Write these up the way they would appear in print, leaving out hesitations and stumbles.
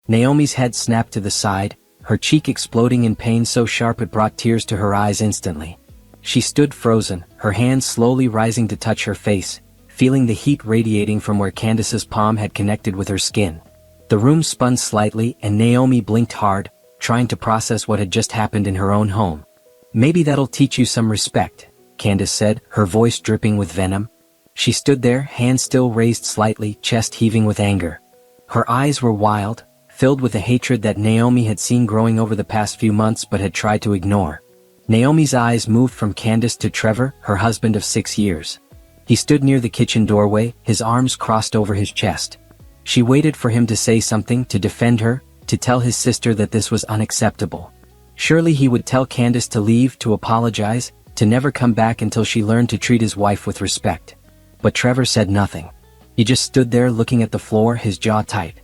Naomi's head snapped to the side, her cheek exploding in pain so sharp it brought tears to her eyes instantly. She stood frozen, her hands slowly rising to touch her face, feeling the heat radiating from where Candace's palm had connected with her skin. The room spun slightly and Naomi blinked hard, trying to process what had just happened in her own home. "Maybe that'll teach you some respect," Candace said, her voice dripping with venom. She stood there, hands still raised slightly, chest heaving with anger. Her eyes were wild, filled with the hatred that Naomi had seen growing over the past few months but had tried to ignore. Naomi's eyes moved from Candace to Trevor, her husband of 6 years. He stood near the kitchen doorway, his arms crossed over his chest. She waited for him to say something, to defend her, to tell his sister that this was unacceptable. Surely he would tell Candace to leave, to apologize, to never come back until she learned to treat his wife with respect. But Trevor said nothing. He just stood there looking at the floor, his jaw tight.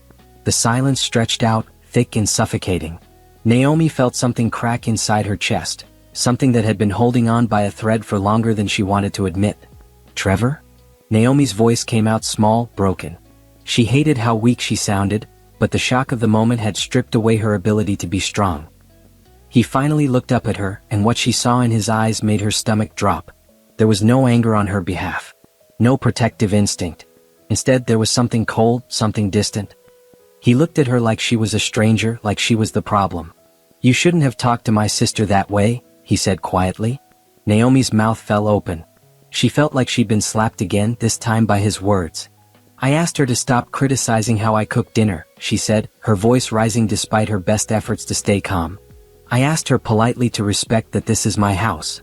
The silence stretched out, thick and suffocating. Naomi felt something crack inside her chest, something that had been holding on by a thread for longer than she wanted to admit. "Trevor?" Naomi's voice came out small, broken. She hated how weak she sounded, but the shock of the moment had stripped away her ability to be strong. He finally looked up at her, and what she saw in his eyes made her stomach drop. There was no anger on her behalf. No protective instinct. Instead, there was something cold, something distant. He looked at her like she was a stranger, like she was the problem. "You shouldn't have talked to my sister that way," he said quietly. Naomi's mouth fell open. She felt like she'd been slapped again, this time by his words. "I asked her to stop criticizing how I cook dinner," she said, her voice rising despite her best efforts to stay calm. "I asked her politely to respect that this is my house."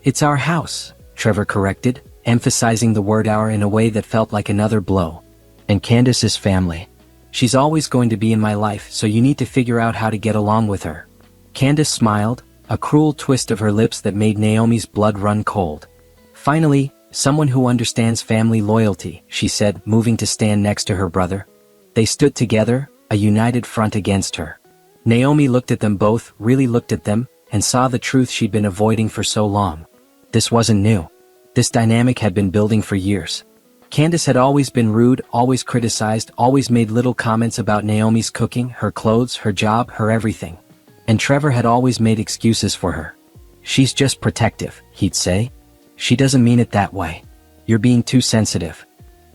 "It's our house," Trevor corrected, emphasizing the word "our" in a way that felt like another blow. "And Candace is family. She's always going to be in my life, so you need to figure out how to get along with her." Candace smiled, a cruel twist of her lips that made Naomi's blood run cold. "Finally, someone who understands family loyalty," she said, moving to stand next to her brother. They stood together, a united front against her. Naomi looked at them both, really looked at them, and saw the truth she'd been avoiding for so long. This wasn't new. This dynamic had been building for years. Candace had always been rude, always criticized, always made little comments about Naomi's cooking, her clothes, her job, her everything. And Trevor had always made excuses for her. "She's just protective," he'd say. "She doesn't mean it that way. You're being too sensitive."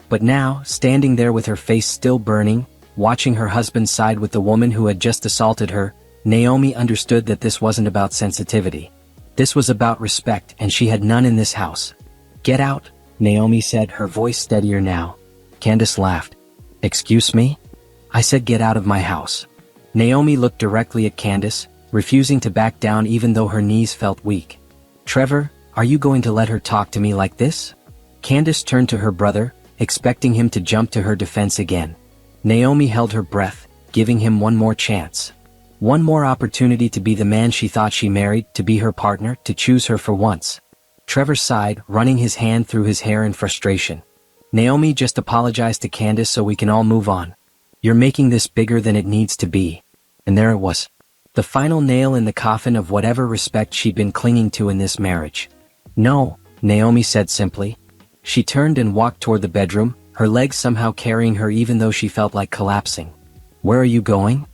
But now, standing there with her face still burning, watching her husband side with the woman who had just assaulted her, Naomi understood that this wasn't about sensitivity. This was about respect, and she had none in this house. "Get out," Naomi said, her voice steadier now. Candace laughed. "Excuse me? I said get out of my house." Naomi looked directly at Candace, refusing to back down even though her knees felt weak. "Trevor, are you going to let her talk to me like this?" Candace turned to her brother, expecting him to jump to her defense again. Naomi held her breath, giving him one more chance. One more opportunity to be the man she thought she married, to be her partner, to choose her for once. Trevor sighed, running his hand through his hair in frustration. "Naomi, just apologize to Candace so we can all move on. You're making this bigger than it needs to be." And there it was. The final nail in the coffin of whatever respect she'd been clinging to in this marriage. "No," Naomi said simply. She turned and walked toward the bedroom, her legs somehow carrying her even though she felt like collapsing. "Where are you going?"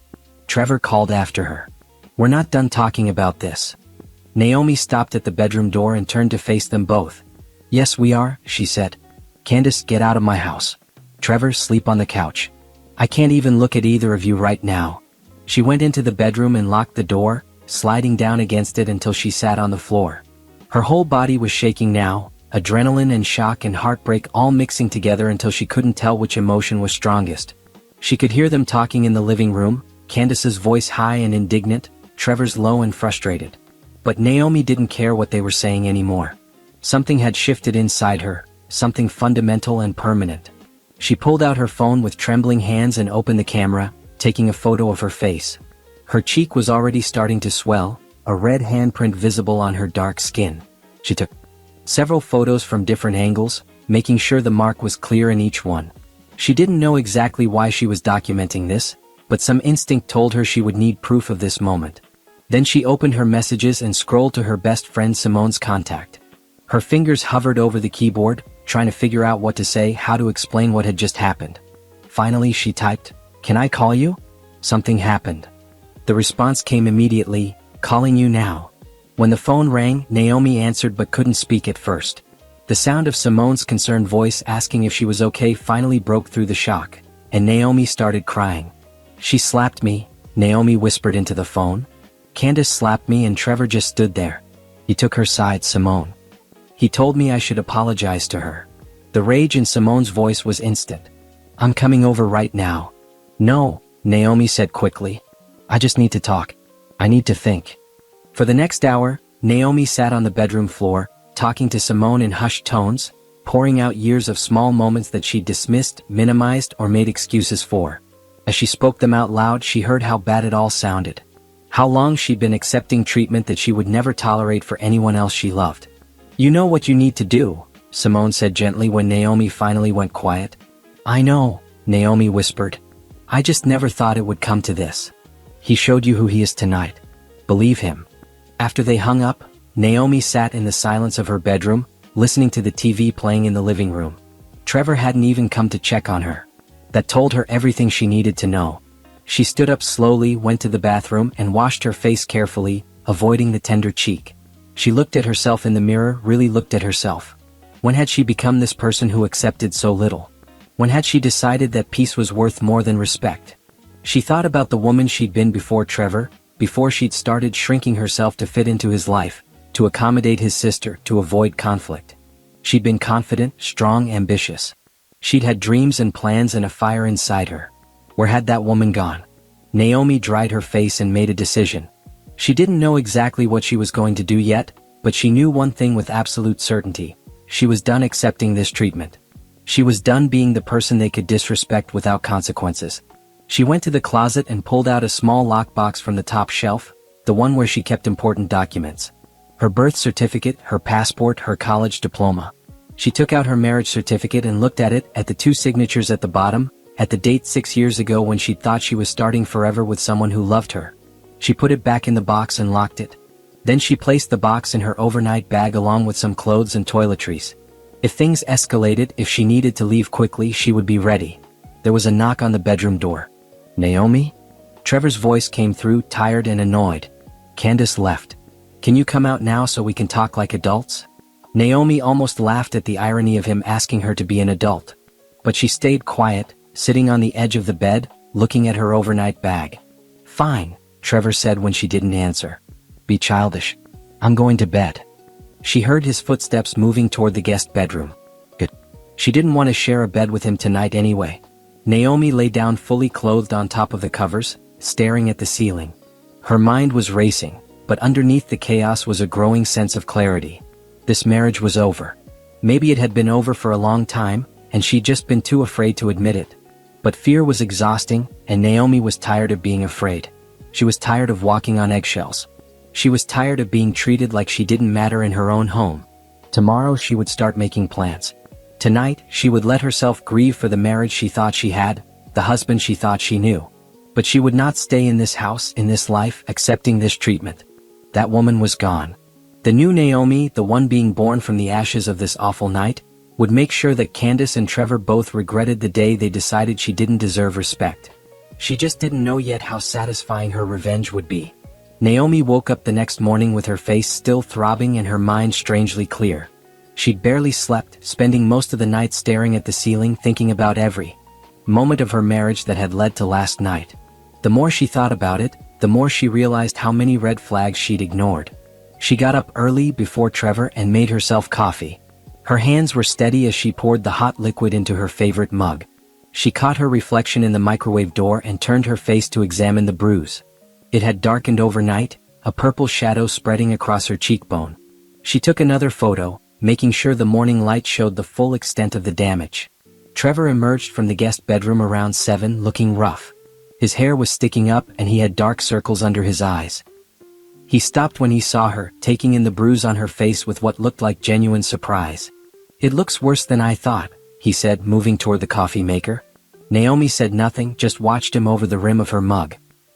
Trevor called after her. "We're not done talking about this." Naomi stopped at the bedroom door and turned to face them both. "Yes, we are," she said. "Candace, get out of my house. Trevor, sleep on the couch. I can't even look at either of you right now." She went into the bedroom and locked the door, sliding down against it until she sat on the floor. Her whole body was shaking now, adrenaline and shock and heartbreak all mixing together until she couldn't tell which emotion was strongest. She could hear them talking in the living room, Candace's voice high and indignant, Trevor's low and frustrated. But Naomi didn't care what they were saying anymore. Something had shifted inside her, something fundamental and permanent. She pulled out her phone with trembling hands and opened the camera, taking a photo of her face. Her cheek was already starting to swell, a red handprint visible on her dark skin. She took several photos from different angles, making sure the mark was clear in each one. She didn't know exactly why she was documenting this, but some instinct told her she would need proof of this moment. Then she opened her messages and scrolled to her best friend Simone's contact. Her fingers hovered over the keyboard, trying to figure out what to say, how to explain what had just happened. Finally she typed, "Can I call you?" something happened. The response came immediately, calling you now. When the phone rang, Naomi answered but couldn't speak at first. The sound of Simone's concerned voice asking if she was okay finally broke through the shock, and Naomi started crying. She slapped me, Naomi whispered into the phone. Candace slapped me and Trevor just stood there. He took her side, Simone. He told me I should apologize to her. The rage in Simone's voice was instant. I'm coming over right now. No, Naomi said quickly. I just need to talk. I need to think. For the next hour, Naomi sat on the bedroom floor, talking to Simone in hushed tones, pouring out years of small moments that she'd dismissed, minimized, or made excuses for. As she spoke them out loud, she heard how bad it all sounded. How long she'd been accepting treatment that she would never tolerate for anyone else she loved. You know what you need to do, Simone said gently when Naomi finally went quiet. I know, Naomi whispered. I just never thought it would come to this. He showed you who he is tonight. Believe him. After they hung up, Naomi sat in the silence of her bedroom, listening to the TV playing in the living room. Trevor hadn't even come to check on her. That told her everything she needed to know. She stood up slowly, went to the bathroom, and washed her face carefully, avoiding the tender cheek. She looked at herself in the mirror, really looked at herself. When had she become this person who accepted so little? When had she decided that peace was worth more than respect? She thought about the woman she'd been before Trevor, before she'd started shrinking herself to fit into his life, to accommodate his sister, to avoid conflict. She'd been confident, strong, ambitious. She'd had dreams and plans and a fire inside her. Where had that woman gone? Naomi dried her face and made a decision. She didn't know exactly what she was going to do yet, but she knew one thing with absolute certainty. She was done accepting this treatment. She was done being the person they could disrespect without consequences. She went to the closet and pulled out a small lockbox from the top shelf, the one where she kept important documents. Her birth certificate, her passport, her college diploma. She took out her marriage certificate and looked at it, at the two signatures at the bottom, at the date 6 years ago when she thought she was starting forever with someone who loved her. She put it back in the box and locked it. Then she placed the box in her overnight bag along with some clothes and toiletries. If things escalated, if she needed to leave quickly, she would be ready. There was a knock on the bedroom door. Naomi? Trevor's voice came through, tired and annoyed. Candace left. Can you come out now so we can talk like adults? Naomi almost laughed at the irony of him asking her to be an adult. But she stayed quiet, sitting on the edge of the bed, looking at her overnight bag. Fine, Trevor said when she didn't answer. Be childish. I'm going to bed. She heard his footsteps moving toward the guest bedroom. Good. She didn't want to share a bed with him tonight anyway. Naomi lay down fully clothed on top of the covers, staring at the ceiling. Her mind was racing, but underneath the chaos was a growing sense of clarity. This marriage was over. Maybe it had been over for a long time, and she'd just been too afraid to admit it. But fear was exhausting, and Naomi was tired of being afraid. She was tired of walking on eggshells. She was tired of being treated like she didn't matter in her own home. Tomorrow she would start making plans. Tonight, she would let herself grieve for the marriage she thought she had, the husband she thought she knew. But she would not stay in this house, in this life, accepting this treatment. That woman was gone. The new Naomi, the one being born from the ashes of this awful night, would make sure that Candace and Trevor both regretted the day they decided she didn't deserve respect. She just didn't know yet how satisfying her revenge would be. Naomi woke up the next morning with her face still throbbing and her mind strangely clear. She'd barely slept, spending most of the night staring at the ceiling thinking about every moment of her marriage that had led to last night. The more she thought about it, the more she realized how many red flags she'd ignored. She got up early before Trevor and made herself coffee. Her hands were steady as she poured the hot liquid into her favorite mug. She caught her reflection in the microwave door and turned her face to examine the bruise. It had darkened overnight, a purple shadow spreading across her cheekbone. She took another photo, making sure the morning light showed the full extent of the damage. Trevor emerged from the guest bedroom around 7, looking rough. His hair was sticking up and he had dark circles under his eyes. He stopped when he saw her, taking in the bruise on her face with what looked like genuine surprise. It looks worse than I thought, he said, moving toward the coffee maker. Naomi said nothing, just watched him over the rim of her mug.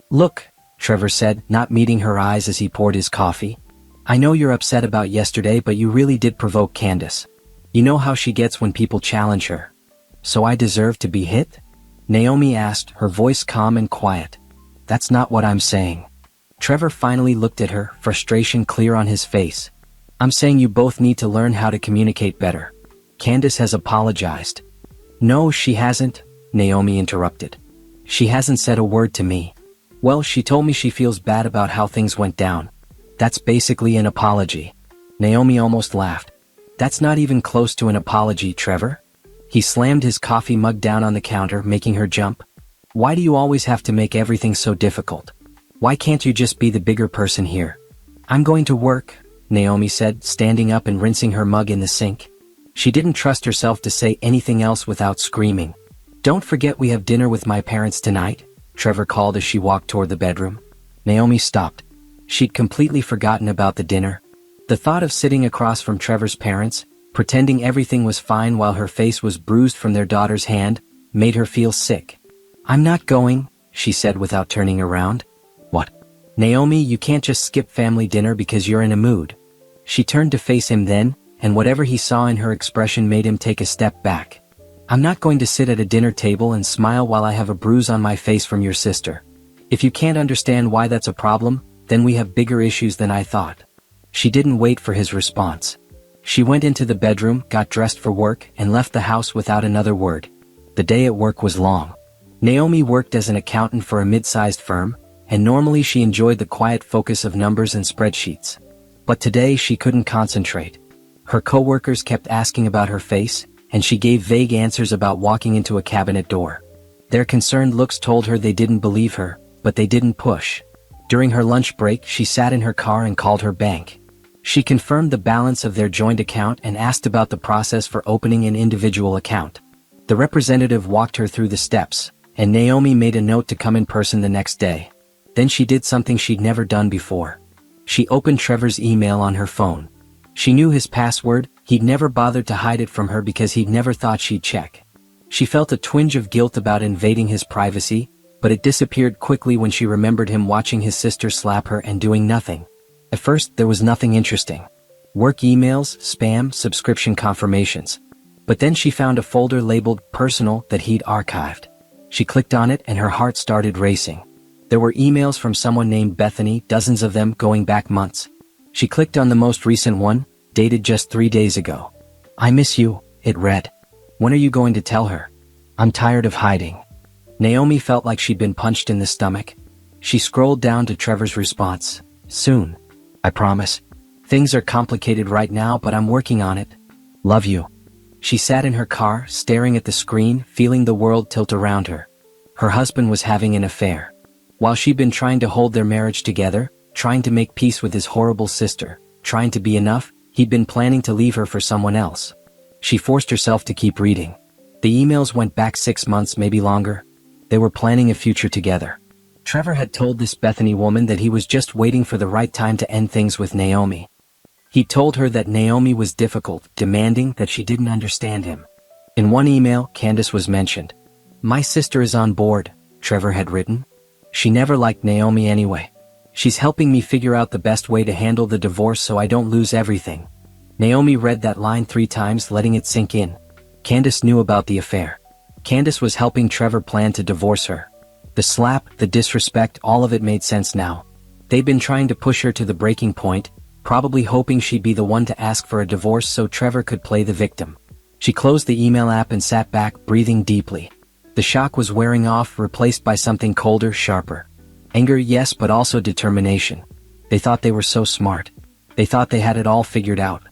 Look, Trevor said, not meeting her eyes as he poured his coffee. I know you're upset about yesterday, but you really did provoke Candace. You know how she gets when people challenge her. So I deserve to be hit? Naomi asked, her voice calm and quiet. That's not what I'm saying. Trevor finally looked at her, frustration clear on his face. I'm saying you both need to learn how to communicate better. Candace has apologized. No, she hasn't, Naomi interrupted. She hasn't said a word to me. Well, she told me she feels bad about how things went down. That's basically an apology. Naomi almost laughed. That's not even close to an apology, Trevor. He slammed his coffee mug down on the counter, making her jump. Why do you always have to make everything so difficult? Why can't you just be the bigger person here? I'm going to work, Naomi said, standing up and rinsing her mug in the sink. She didn't trust herself to say anything else without screaming. Don't forget we have dinner with my parents tonight, Trevor called as she walked toward the bedroom. Naomi stopped. She'd completely forgotten about the dinner. The thought of sitting across from Trevor's parents, pretending everything was fine while her face was bruised from their daughter's hand, made her feel sick. I'm not going, she said without turning around. What? Naomi, you can't just skip family dinner because you're in a mood. She turned to face him then, and whatever he saw in her expression made him take a step back. I'm not going to sit at a dinner table and smile while I have a bruise on my face from your sister. If you can't understand why that's a problem, then we have bigger issues than I thought. She didn't wait for his response. She went into the bedroom, got dressed for work, and left the house without another word. The day at work was long. Naomi worked as an accountant for a mid-sized firm, and normally she enjoyed the quiet focus of numbers and spreadsheets. But today she couldn't concentrate. Her coworkers kept asking about her face, and she gave vague answers about walking into a cabinet door. Their concerned looks told her they didn't believe her, but they didn't push. During her lunch break, she sat in her car and called her bank. She confirmed the balance of their joint account and asked about the process for opening an individual account. The representative walked her through the steps, and Naomi made a note to come in person the next day. Then she did something she'd never done before. She opened Trevor's email on her phone. She knew his password, he'd never bothered to hide it from her because he'd never thought she'd check. She felt a twinge of guilt about invading his privacy, but it disappeared quickly when she remembered him watching his sister slap her and doing nothing. At first, there was nothing interesting. Work emails, spam, subscription confirmations. But then she found a folder labeled personal that he'd archived. She clicked on it and her heart started racing. There were emails from someone named Bethany, dozens of them going back months. She clicked on the most recent one, dated just 3 days ago. I miss you, it read. When are you going to tell her? I'm tired of hiding. Naomi felt like she'd been punched in the stomach. She scrolled down to Trevor's response. Soon. I promise. Things are complicated right now, but I'm working on it. Love you. She sat in her car, staring at the screen, feeling the world tilt around her. Her husband was having an affair. While she'd been trying to hold their marriage together, trying to make peace with his horrible sister, trying to be enough, he'd been planning to leave her for someone else. She forced herself to keep reading. The emails went back 6 months, maybe longer. They were planning a future together. Trevor had told this Bethany woman that he was just waiting for the right time to end things with Naomi. He told her that Naomi was difficult, demanding, that she didn't understand him. In one email, Candace was mentioned. My sister is on board, Trevor had written. She never liked Naomi anyway. She's helping me figure out the best way to handle the divorce so I don't lose everything. Naomi read that line 3 times, letting it sink in. Candace knew about the affair. Candace was helping Trevor plan to divorce her. The slap, the disrespect, all of it made sense now. They'd been trying to push her to the breaking point, probably hoping she'd be the one to ask for a divorce so Trevor could play the victim. She closed the email app and sat back, breathing deeply. The shock was wearing off, replaced by something colder, sharper. Anger, yes, but also determination. They thought they were so smart. They thought they had it all figured out.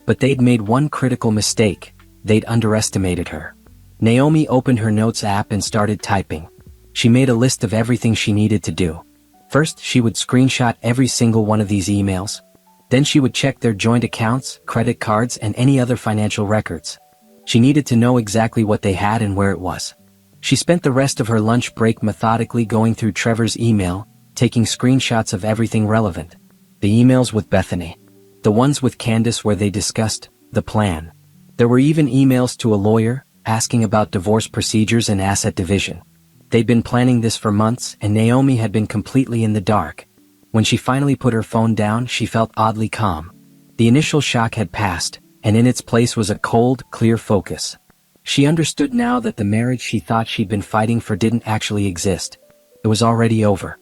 But they'd made one critical mistake. They'd underestimated her. Naomi opened her notes app and started typing. She made a list of everything she needed to do. First, she would screenshot every single one of these emails. Then she would check their joint accounts, credit cards, and any other financial records. She needed to know exactly what they had and where it was. She spent the rest of her lunch break methodically going through Trevor's email, taking screenshots of everything relevant. The emails with Bethany. The ones with Candace where they discussed the plan. There were even emails to a lawyer, asking about divorce procedures and asset division. They'd been planning this for months, and Naomi had been completely in the dark. When she finally put her phone down, she felt oddly calm. The initial shock had passed, and in its place was a cold, clear focus. She understood now that the marriage she thought she'd been fighting for didn't actually exist. It was already over.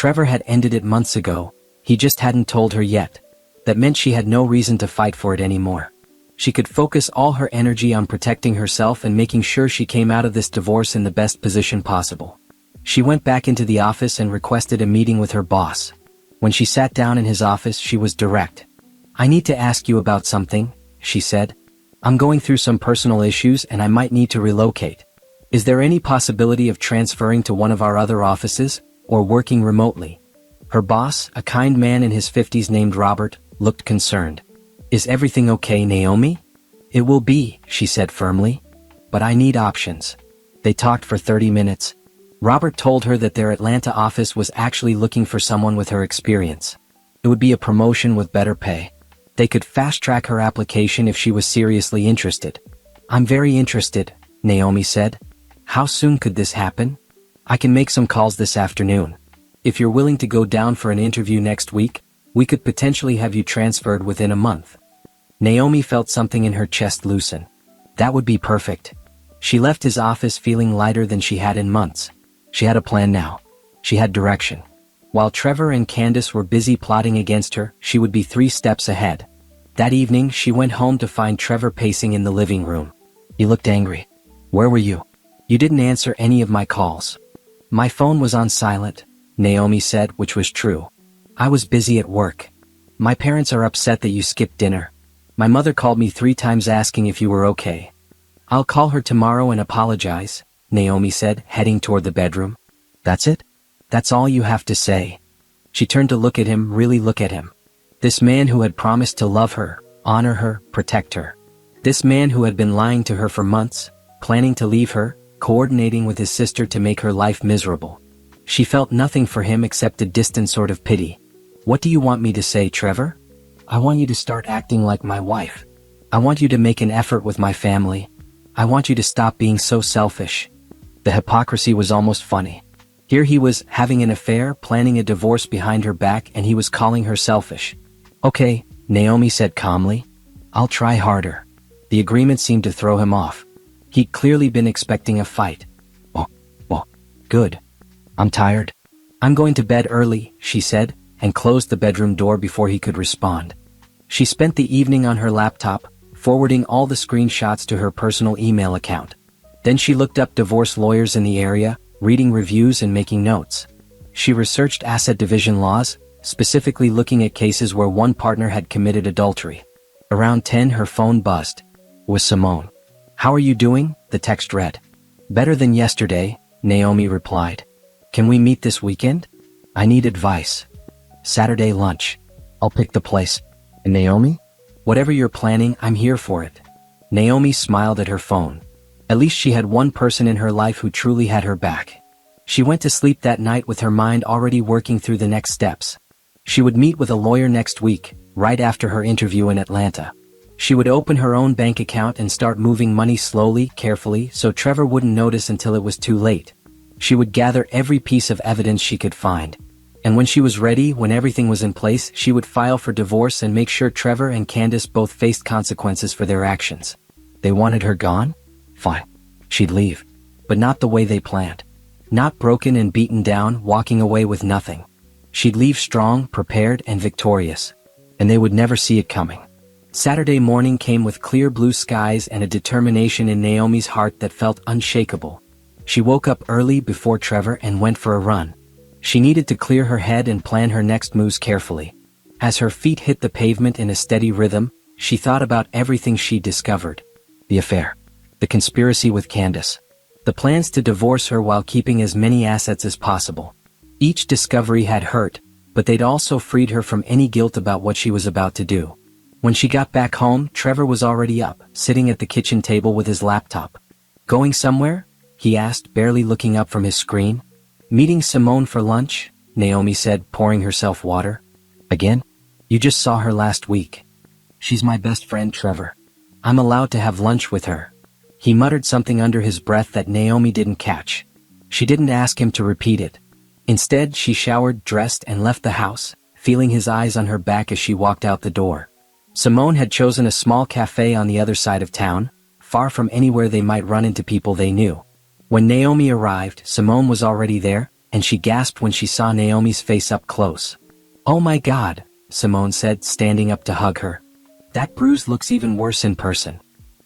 Trevor had ended it months ago, he just hadn't told her yet. That meant she had no reason to fight for it anymore. She could focus all her energy on protecting herself and making sure she came out of this divorce in the best position possible. She went back into the office and requested a meeting with her boss. When she sat down in his office, she was direct. "I need to ask you about something," she said. "I'm going through some personal issues and I might need to relocate. Is there any possibility of transferring to one of our other offices, or working remotely?" Her boss, a kind man in his 50s named Robert, looked concerned. "Is everything okay, Naomi?" "It will be," she said firmly. "But I need options." They talked for 30 minutes. Robert told her that their Atlanta office was actually looking for someone with her experience. It would be a promotion with better pay. They could fast-track her application if she was seriously interested. "I'm very interested," Naomi said. "How soon could this happen?" "I can make some calls this afternoon. If you're willing to go down for an interview next week, we could potentially have you transferred within a month." Naomi felt something in her chest loosen. That would be perfect. She left his office feeling lighter than she had in months. She had a plan now. She had direction. While Trevor and Candace were busy plotting against her, she would be 3 steps ahead. That evening, she went home to find Trevor pacing in the living room. He looked angry. "Where were you? You didn't answer any of my calls." "My phone was on silent," Naomi said, which was true. "I was busy at work. My parents are upset that you skipped dinner. My mother called me 3 times asking if you were okay." "I'll call her tomorrow and apologize," Naomi said, heading toward the bedroom. "That's it? That's all you have to say?" She turned to look at him, really look at him. This man who had promised to love her, honor her, protect her. This man who had been lying to her for months, planning to leave her, coordinating with his sister to make her life miserable. She felt nothing for him except a distant sort of pity. "What do you want me to say, Trevor?" "I want you to start acting like my wife. I want you to make an effort with my family. I want you to stop being so selfish." The hypocrisy was almost funny. Here he was, having an affair, planning a divorce behind her back, and he was calling her selfish. "Okay," Naomi said calmly. "I'll try harder." The agreement seemed to throw him off. He'd clearly been expecting a fight. Oh, good. "I'm tired. I'm going to bed early," she said, and closed the bedroom door before he could respond. She spent the evening on her laptop, forwarding all the screenshots to her personal email account. Then she looked up divorce lawyers in the area, reading reviews and making notes. She researched asset division laws, specifically looking at cases where one partner had committed adultery. Around 10, her phone buzzed. It was Simone. "How are you doing?" the text read. "Better than yesterday," Naomi replied. "Can we meet this weekend? I need advice." "Saturday lunch. I'll pick the place." "And Naomi?" "Whatever you're planning, I'm here for it." Naomi smiled at her phone. At least she had one person in her life who truly had her back. She went to sleep that night with her mind already working through the next steps. She would meet with a lawyer next week, right after her interview in Atlanta. She would open her own bank account and start moving money slowly, carefully, so Trevor wouldn't notice until it was too late. She would gather every piece of evidence she could find. And when she was ready, when everything was in place, she would file for divorce and make sure Trevor and Candace both faced consequences for their actions. They wanted her gone? Fine. She'd leave. But not the way they planned. Not broken and beaten down, walking away with nothing. She'd leave strong, prepared, and victorious. And they would never see it coming. Saturday morning came with clear blue skies and a determination in Naomi's heart that felt unshakable. She woke up early before Trevor and went for a run. She needed to clear her head and plan her next moves carefully. As her feet hit the pavement in a steady rhythm, she thought about everything she'd discovered. The affair. The conspiracy with Candace. The plans to divorce her while keeping as many assets as possible. Each discovery had hurt, but they'd also freed her from any guilt about what she was about to do. When she got back home, Trevor was already up, sitting at the kitchen table with his laptop. "Going somewhere?" he asked, barely looking up from his screen. "Meeting Simone for lunch," Naomi said, pouring herself water. "Again? You just saw her last week." "She's my best friend, Trevor. I'm allowed to have lunch with her." He muttered something under his breath that Naomi didn't catch. She didn't ask him to repeat it. Instead, she showered, dressed, and left the house, feeling his eyes on her back as she walked out the door. Simone had chosen a small cafe on the other side of town, far from anywhere they might run into people they knew. When Naomi arrived, Simone was already there, and she gasped when she saw Naomi's face up close. "Oh my God," Simone said, standing up to hug her. "That bruise looks even worse in person."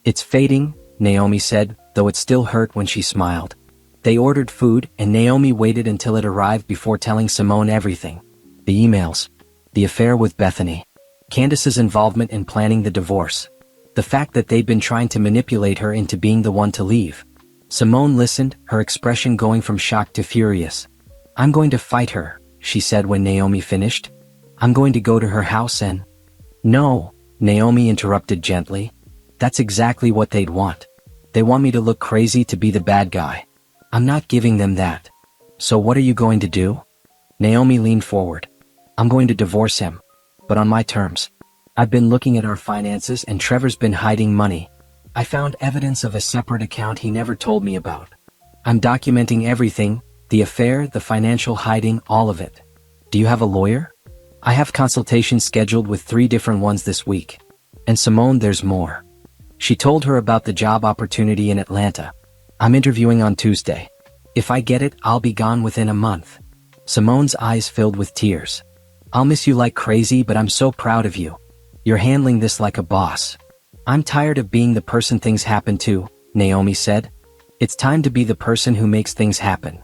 "It's fading," Naomi said, though it still hurt when she smiled. They ordered food, and Naomi waited until it arrived before telling Simone everything. The emails. The affair with Bethany. Candace's involvement in planning the divorce. The fact that they'd been trying to manipulate her into being the one to leave. Simone listened, her expression going from shock to furious. "I'm going to fight her," she said when Naomi finished. "I'm going to go to her house and—" "No," Naomi interrupted gently. "That's exactly what they'd want. They want me to look crazy to be the bad guy. I'm not giving them that. So what are you going to do?" Naomi leaned forward. "I'm going to divorce him. But on my terms. I've been looking at our finances and Trevor's been hiding money. I found evidence of a separate account he never told me about. I'm documenting everything, the affair, the financial hiding, all of it. Do you have a lawyer?" "I have consultations scheduled with 3 different ones this week. And Simone, there's more." She told her about the job opportunity in Atlanta. "I'm interviewing on Tuesday. If I get it, I'll be gone within a month." Simone's eyes filled with tears. "I'll miss you like crazy, but I'm so proud of you. You're handling this like a boss." "I'm tired of being the person things happen to," Naomi said. "It's time to be the person who makes things happen."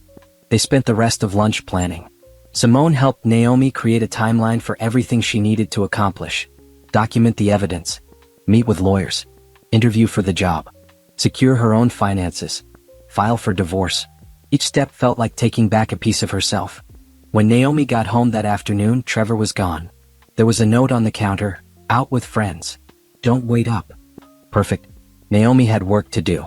They spent the rest of lunch planning. Simone helped Naomi create a timeline for everything she needed to accomplish. Document the evidence. Meet with lawyers. Interview for the job. Secure her own finances. File for divorce. Each step felt like taking back a piece of herself. When Naomi got home that afternoon, Trevor was gone. There was a note on the counter, "Out with friends. Don't wait up." Perfect. Naomi had work to do.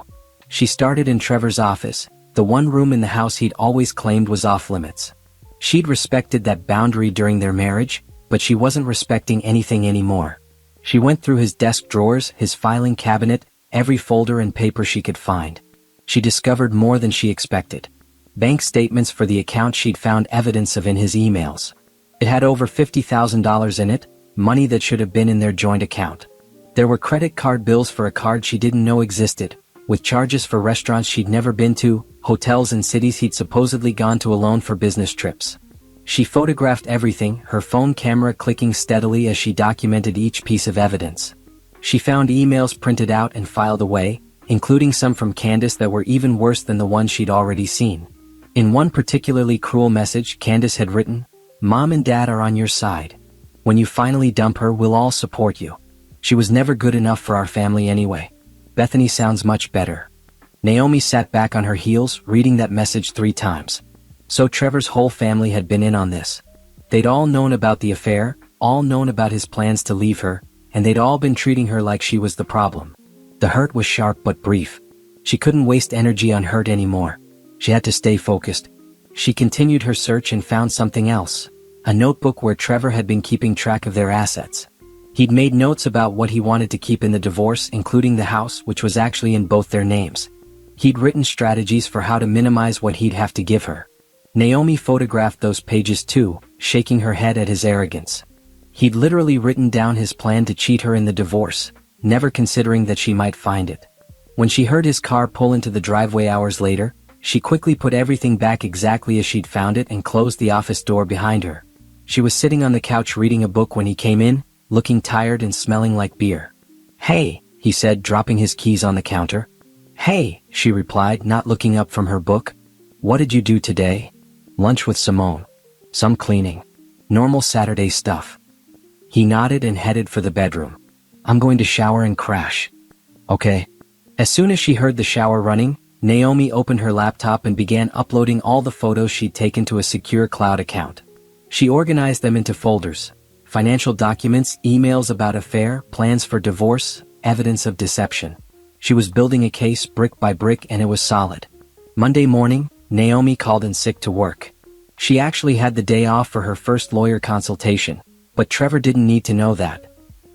She started in Trevor's office, the one room in the house he'd always claimed was off limits. She'd respected that boundary during their marriage, but she wasn't respecting anything anymore. She went through his desk drawers, his filing cabinet, every folder and paper she could find. She discovered more than she expected. Bank statements for the account she'd found evidence of in his emails. It had over $50,000 in it, money that should have been in their joint account. There were credit card bills for a card she didn't know existed, with charges for restaurants she'd never been to, hotels and cities he'd supposedly gone to alone for business trips. She photographed everything, her phone camera clicking steadily as she documented each piece of evidence. She found emails printed out and filed away, including some from Candace that were even worse than the ones she'd already seen. In one particularly cruel message, Candace had written, "Mom and Dad are on your side. When you finally dump her, we'll all support you. She was never good enough for our family anyway. Bethany sounds much better." Naomi sat back on her heels, reading that message 3 times. So Trevor's whole family had been in on this. They'd all known about the affair, all known about his plans to leave her, and they'd all been treating her like she was the problem. The hurt was sharp but brief. She couldn't waste energy on hurt anymore. She had to stay focused. She continued her search and found something else. A notebook where Trevor had been keeping track of their assets. He'd made notes about what he wanted to keep in the divorce, including the house, which was actually in both their names. He'd written strategies for how to minimize what he'd have to give her. Naomi photographed those pages too, shaking her head at his arrogance. He'd literally written down his plan to cheat her in the divorce, never considering that she might find it. When she heard his car pull into the driveway hours later, she quickly put everything back exactly as she'd found it and closed the office door behind her. She was sitting on the couch reading a book when he came in, looking tired and smelling like beer. "Hey," he said, dropping his keys on the counter. "Hey," she replied, not looking up from her book. "What did you do today?" "Lunch with Simone. Some cleaning. Normal Saturday stuff." He nodded and headed for the bedroom. "I'm going to shower and crash." "Okay." As soon as she heard the shower running, Naomi opened her laptop and began uploading all the photos she'd taken to a secure cloud account. She organized them into folders: financial documents, emails about affair, plans for divorce, evidence of deception. She was building a case brick by brick, and it was solid. Monday morning, Naomi called in sick to work. She actually had the day off for her first lawyer consultation, but Trevor didn't need to know that.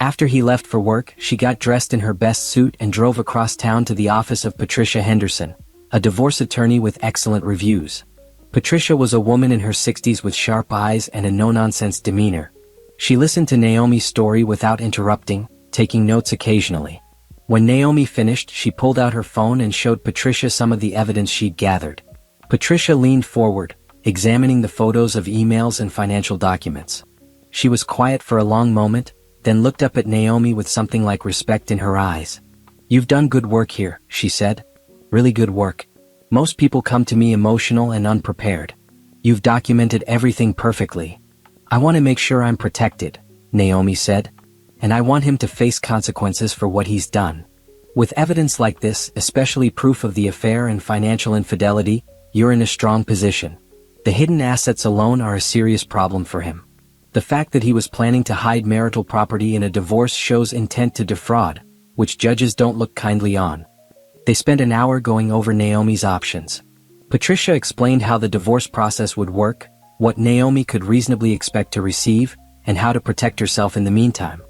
After he left for work, she got dressed in her best suit and drove across town to the office of Patricia Henderson, a divorce attorney with excellent reviews. Patricia was a woman in her 60s with sharp eyes and a no-nonsense demeanor. She listened to Naomi's story without interrupting, taking notes occasionally. When Naomi finished, she pulled out her phone and showed Patricia some of the evidence she'd gathered. Patricia leaned forward, examining the photos of emails and financial documents. She was quiet for a long moment, then looked up at Naomi with something like respect in her eyes. "You've done good work here," she said. "Really good work. Most people come to me emotional and unprepared. You've documented everything perfectly. I want to make sure I'm protected," Naomi said. "And I want him to face consequences for what he's done. With evidence like this, especially proof of the affair and financial infidelity, you're in a strong position. The hidden assets alone are a serious problem for him. The fact that he was planning to hide marital property in a divorce shows intent to defraud, which judges don't look kindly on." They spent an hour going over Naomi's options. Patricia explained how the divorce process would work, what Naomi could reasonably expect to receive, and how to protect herself in the meantime.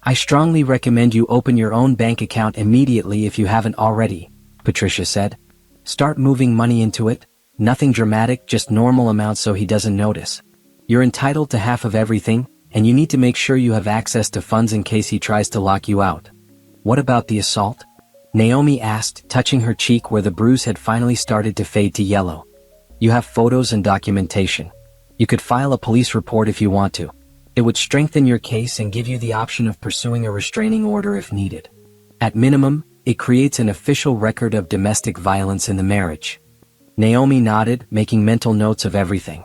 "I strongly recommend you open your own bank account immediately if you haven't already," Patricia said. "Start moving money into it, nothing dramatic, just normal amounts so he doesn't notice. You're entitled to half of everything, and you need to make sure you have access to funds in case he tries to lock you out." "What about the assault?" Naomi asked, touching her cheek where the bruise had finally started to fade to yellow. "You have photos and documentation. You could file a police report if you want to. It would strengthen your case and give you the option of pursuing a restraining order if needed. At minimum, it creates an official record of domestic violence in the marriage." Naomi nodded, making mental notes of everything.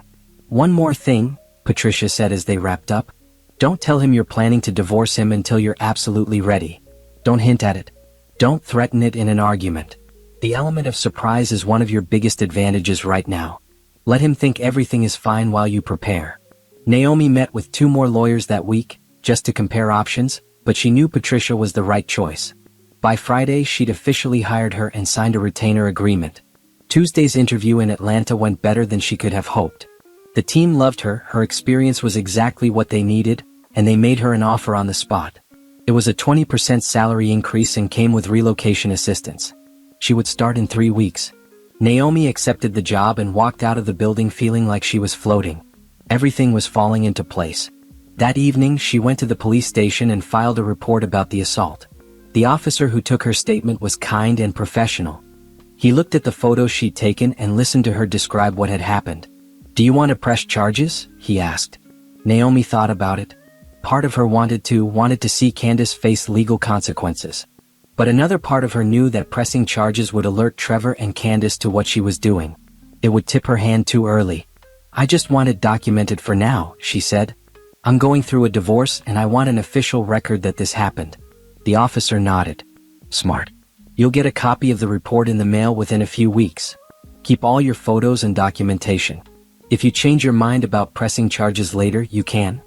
"One more thing," Patricia said as they wrapped up. "Don't tell him you're planning to divorce him until you're absolutely ready. Don't hint at it. Don't threaten it in an argument. The element of surprise is one of your biggest advantages right now. Let him think everything is fine while you prepare." Naomi met with 2 more lawyers that week, just to compare options, but she knew Patricia was the right choice. By Friday, she'd officially hired her and signed a retainer agreement. Tuesday's interview in Atlanta went better than she could have hoped. The team loved her, her experience was exactly what they needed, and they made her an offer on the spot. It was a 20% salary increase and came with relocation assistance. She would start in 3 weeks. Naomi accepted the job and walked out of the building feeling like she was floating. Everything was falling into place. That evening, she went to the police station and filed a report about the assault. The officer who took her statement was kind and professional. He looked at the photos she'd taken and listened to her describe what had happened. "Do you want to press charges?" he asked. Naomi thought about it. Part of her wanted to see Candace face legal consequences. But another part of her knew that pressing charges would alert Trevor and Candace to what she was doing. It would tip her hand too early. "I just want it documented for now," she said. "I'm going through a divorce and I want an official record that this happened." The officer nodded. "Smart. You'll get a copy of the report in the mail within a few weeks. Keep all your photos and documentation. If you change your mind about pressing charges later, you can."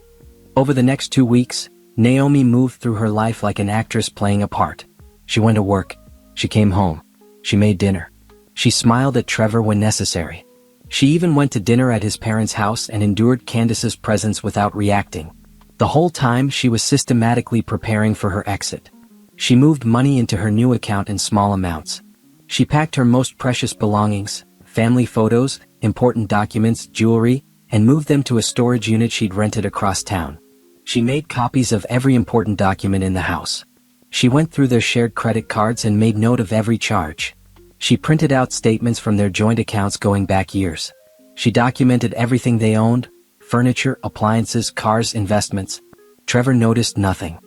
Over the next 2 weeks, Naomi moved through her life like an actress playing a part. She went to work. She came home. She made dinner. She smiled at Trevor when necessary. She even went to dinner at his parents' house and endured Candace's presence without reacting. The whole time she was systematically preparing for her exit. She moved money into her new account in small amounts. She packed her most precious belongings, family photos, important documents, jewelry, and moved them to a storage unit she'd rented across town. She made copies of every important document in the house. She went through their shared credit cards and made note of every charge. She printed out statements from their joint accounts going back years. She documented everything they owned: furniture, appliances, cars, investments. Trevor noticed nothing.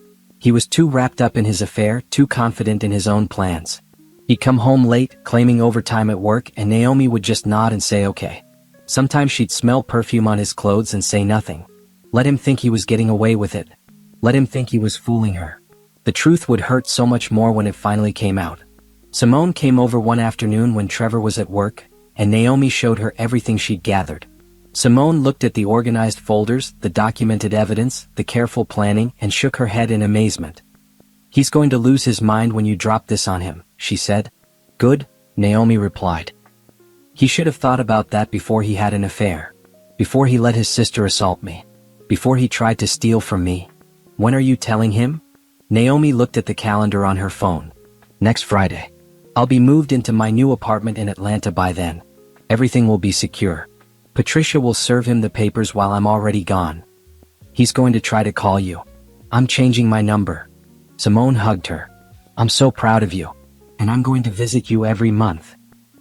He was too wrapped up in his affair, too confident in his own plans. He'd come home late, claiming overtime at work, and Naomi would just nod and say okay. Sometimes she'd smell perfume on his clothes and say nothing. Let him think he was getting away with it. Let him think he was fooling her. The truth would hurt so much more when it finally came out. Simone came over one afternoon when Trevor was at work, and Naomi showed her everything she'd gathered. Simone looked at the organized folders, the documented evidence, the careful planning, and shook her head in amazement. "He's going to lose his mind when you drop this on him," she said. "Good," Naomi replied. "He should have thought about that before he had an affair. Before he let his sister assault me. Before he tried to steal from me. When are you telling him?" Naomi looked at the calendar on her phone. "Next Friday. I'll be moved into my new apartment in Atlanta by then. Everything will be secure. Patricia will serve him the papers while I'm already gone. He's going to try to call you. I'm changing my number." Simone hugged her. "I'm so proud of you. And I'm going to visit you every month."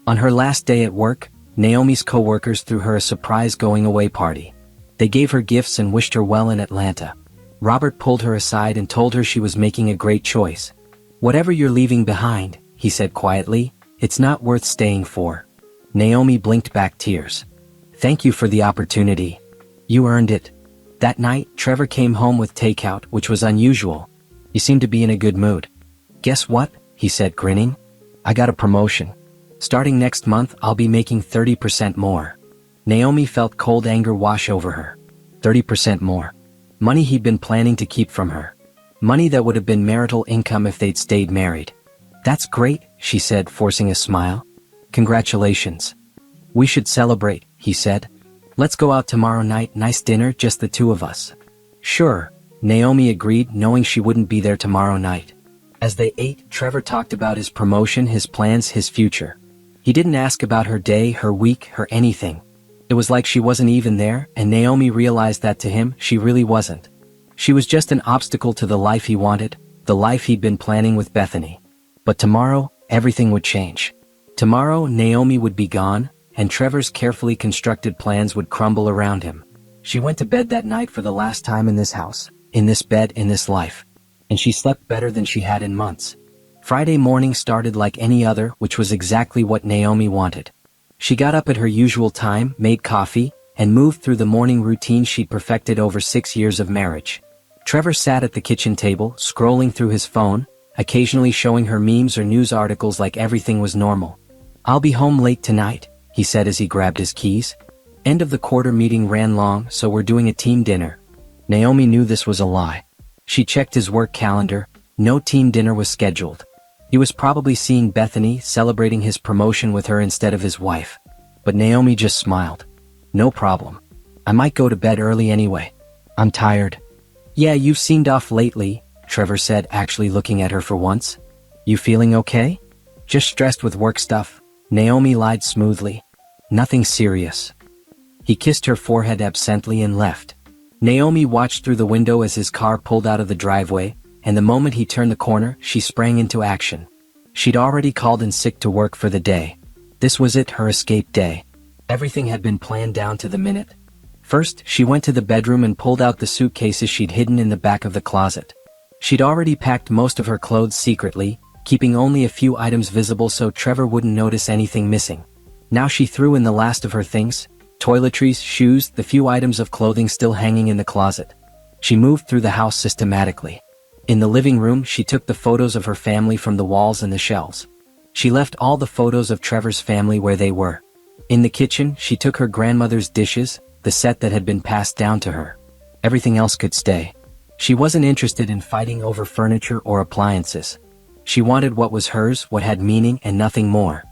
On her last day at work, Naomi's co-workers threw her a surprise going-away party. They gave her gifts and wished her well in Atlanta. Robert pulled her aside and told her she was making a great choice. "Whatever you're leaving behind," he said quietly, "it's not worth staying for." Naomi blinked back tears. "Thank you for the opportunity. You earned it." That night, Trevor came home with takeout, which was unusual. He seemed to be in a good mood. "Guess what?" he said, grinning. "I got a promotion. Starting next month, I'll be making 30% more." Naomi felt cold anger wash over her. 30% more. Money he'd been planning to keep from her. Money that would have been marital income if they'd stayed married. "That's great," she said, forcing a smile. "Congratulations." "We should celebrate," he said. "Let's go out tomorrow night, nice dinner, just the two of us." "Sure," Naomi agreed, knowing she wouldn't be there tomorrow night. As they ate, Trevor talked about his promotion, his plans, his future. He didn't ask about her day, her week, her anything. It was like she wasn't even there, and Naomi realized that to him, she really wasn't. She was just an obstacle to the life he wanted, the life he'd been planning with Bethany. But tomorrow, everything would change. Tomorrow, Naomi would be gone, and Trevor's carefully constructed plans would crumble around him. She went to bed that night for the last time in this house, in this bed, in this life. And she slept better than she had in months. Friday morning started like any other, which was exactly what Naomi wanted. She got up at her usual time, made coffee, and moved through the morning routine she'd perfected over 6 years of marriage. Trevor sat at the kitchen table, scrolling through his phone, occasionally showing her memes or news articles like everything was normal. "I'll be home late tonight," he said as he grabbed his keys. "End of the quarter meeting ran long, so we're doing a team dinner." Naomi knew this was a lie. She checked his work calendar. No team dinner was scheduled. He was probably seeing Bethany, celebrating his promotion with her instead of his wife. But Naomi just smiled. "No problem. I might go to bed early anyway. I'm tired." "Yeah, you've seemed off lately," Trevor said, actually looking at her for once. "You feeling okay?" "Just stressed with work stuff," Naomi lied smoothly. "Nothing serious." He kissed her forehead absently and left. Naomi watched through the window as his car pulled out of the driveway, and the moment he turned the corner, she sprang into action. She'd already called in sick to work for the day. This was it, her escape day. Everything had been planned down to the minute. First, she went to the bedroom and pulled out the suitcases she'd hidden in the back of the closet. She'd already packed most of her clothes secretly, keeping only a few items visible so Trevor wouldn't notice anything missing. Now she threw in the last of her things, toiletries, shoes, the few items of clothing still hanging in the closet. She moved through the house systematically. In the living room, she took the photos of her family from the walls and the shelves. She left all the photos of Trevor's family where they were. In the kitchen, she took her grandmother's dishes, the set that had been passed down to her. Everything else could stay. She wasn't interested in fighting over furniture or appliances. She wanted what was hers, what had meaning, and nothing more.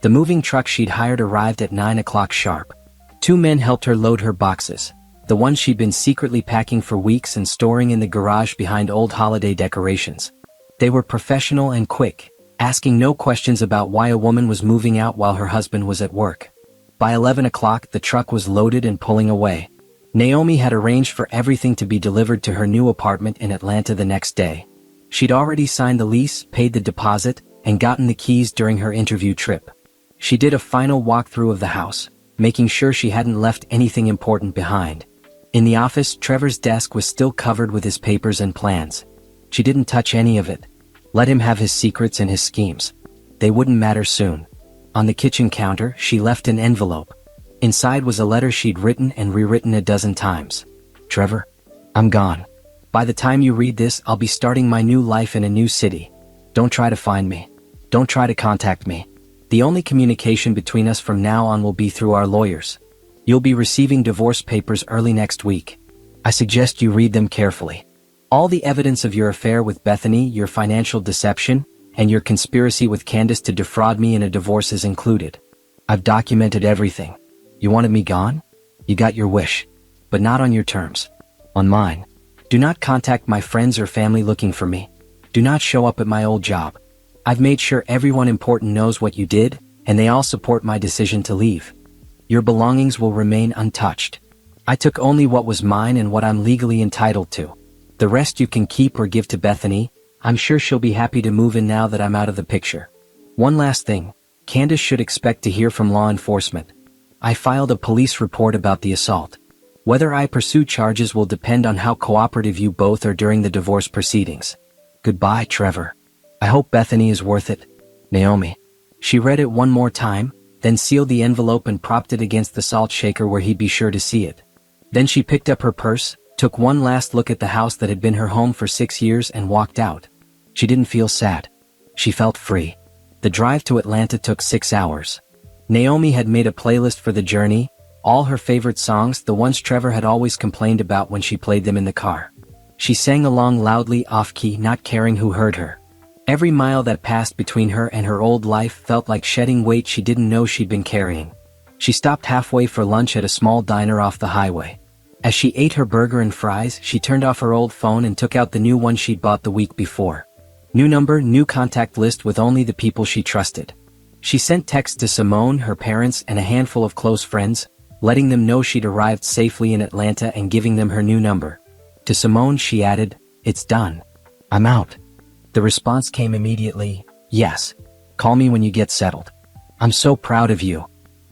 The moving truck she'd hired arrived at 9 o'clock sharp. 2 men helped her load her boxes, the ones she'd been secretly packing for weeks and storing in the garage behind old holiday decorations. They were professional and quick, asking no questions about why a woman was moving out while her husband was at work. By 11 o'clock, the truck was loaded and pulling away. Naomi had arranged for everything to be delivered to her new apartment in Atlanta the next day. She'd already signed the lease, paid the deposit, and gotten the keys during her interview trip. She did a final walkthrough of the house, making sure she hadn't left anything important behind. In the office, Trevor's desk was still covered with his papers and plans. She didn't touch any of it. Let him have his secrets and his schemes. They wouldn't matter soon. On the kitchen counter, she left an envelope. Inside was a letter she'd written and rewritten a dozen times. "Trevor, I'm gone. By the time you read this, I'll be starting my new life in a new city. Don't try to find me. Don't try to contact me. The only communication between us from now on will be through our lawyers. You'll be receiving divorce papers early next week. I suggest you read them carefully. All the evidence of your affair with Bethany, your financial deception, and your conspiracy with Candace to defraud me in a divorce is included. I've documented everything. You wanted me gone? You got your wish. But not on your terms. On mine. Do not contact my friends or family looking for me. Do not show up at my old job. I've made sure everyone important knows what you did, and they all support my decision to leave. Your belongings will remain untouched. I took only what was mine and what I'm legally entitled to. The rest you can keep or give to Bethany. I'm sure she'll be happy to move in now that I'm out of the picture. One last thing. Candace should expect to hear from law enforcement. I filed a police report about the assault. Whether I pursue charges will depend on how cooperative you both are during the divorce proceedings. Goodbye, Trevor. I hope Bethany is worth it. Naomi. She read it one more time, then sealed the envelope and propped it against the salt shaker where he'd be sure to see it. Then she picked up her purse, took one last look at the house that had been her home for 6 years and walked out. She didn't feel sad. She felt free. The drive to Atlanta took 6 hours. Naomi had made a playlist for the journey, all her favorite songs, the ones Trevor had always complained about when she played them in the car. She sang along loudly off-key, not caring who heard her. Every mile that passed between her and her old life felt like shedding weight she didn't know she'd been carrying. She stopped halfway for lunch at a small diner off the highway. As she ate her burger and fries, she turned off her old phone and took out the new one she'd bought the week before. New number, new contact list with only the people she trusted. She sent texts to Simone, her parents, and a handful of close friends, letting them know she'd arrived safely in Atlanta and giving them her new number. To Simone she added, "It's done. I'm out." The response came immediately, "Yes. Call me when you get settled. I'm so proud of you."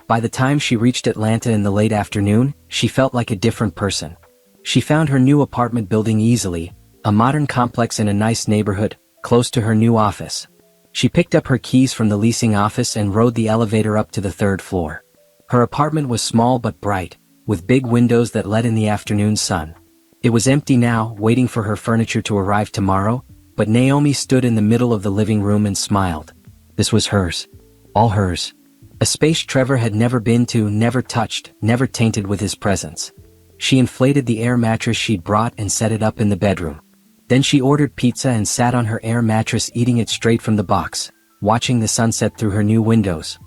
By the time she reached Atlanta in the late afternoon, she felt like a different person. She found her new apartment building easily, a modern complex in a nice neighborhood, close to her new office. She picked up her keys from the leasing office and rode the elevator up to the 3rd floor. Her apartment was small but bright, with big windows that let in the afternoon sun. It was empty now, waiting for her furniture to arrive tomorrow, but Naomi stood in the middle of the living room and smiled. This was hers. All hers. A space Trevor had never been to, never touched, never tainted with his presence. She inflated the air mattress she'd brought and set it up in the bedroom. Then she ordered pizza and sat on her air mattress eating it straight from the box, watching the sunset through her new windows.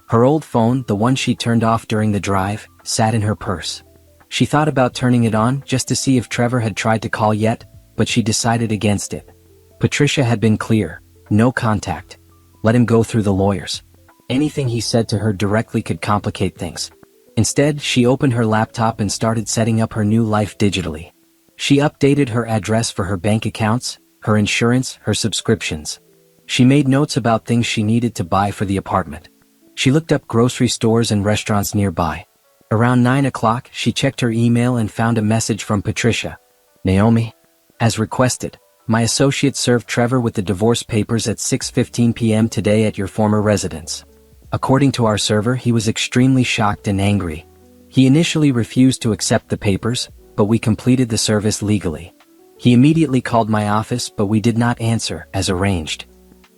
Her old phone, the one she turned off during the drive, sat in her purse. She thought about turning it on just to see if Trevor had tried to call yet, but she decided against it. Patricia had been clear. No contact. Let him go through the lawyers. Anything he said to her directly could complicate things. Instead, she opened her laptop and started setting up her new life digitally. She updated her address for her bank accounts, her insurance, her subscriptions. She made notes about things she needed to buy for the apartment. She looked up grocery stores and restaurants nearby. Around 9 o'clock, she checked her email and found a message from Patricia. "Naomi. As requested, my associate served Trevor with the divorce papers at 6:15 p.m. today at your former residence. According to our server, he was extremely shocked and angry. He initially refused to accept the papers, but we completed the service legally. He immediately called my office, but we did not answer, as arranged.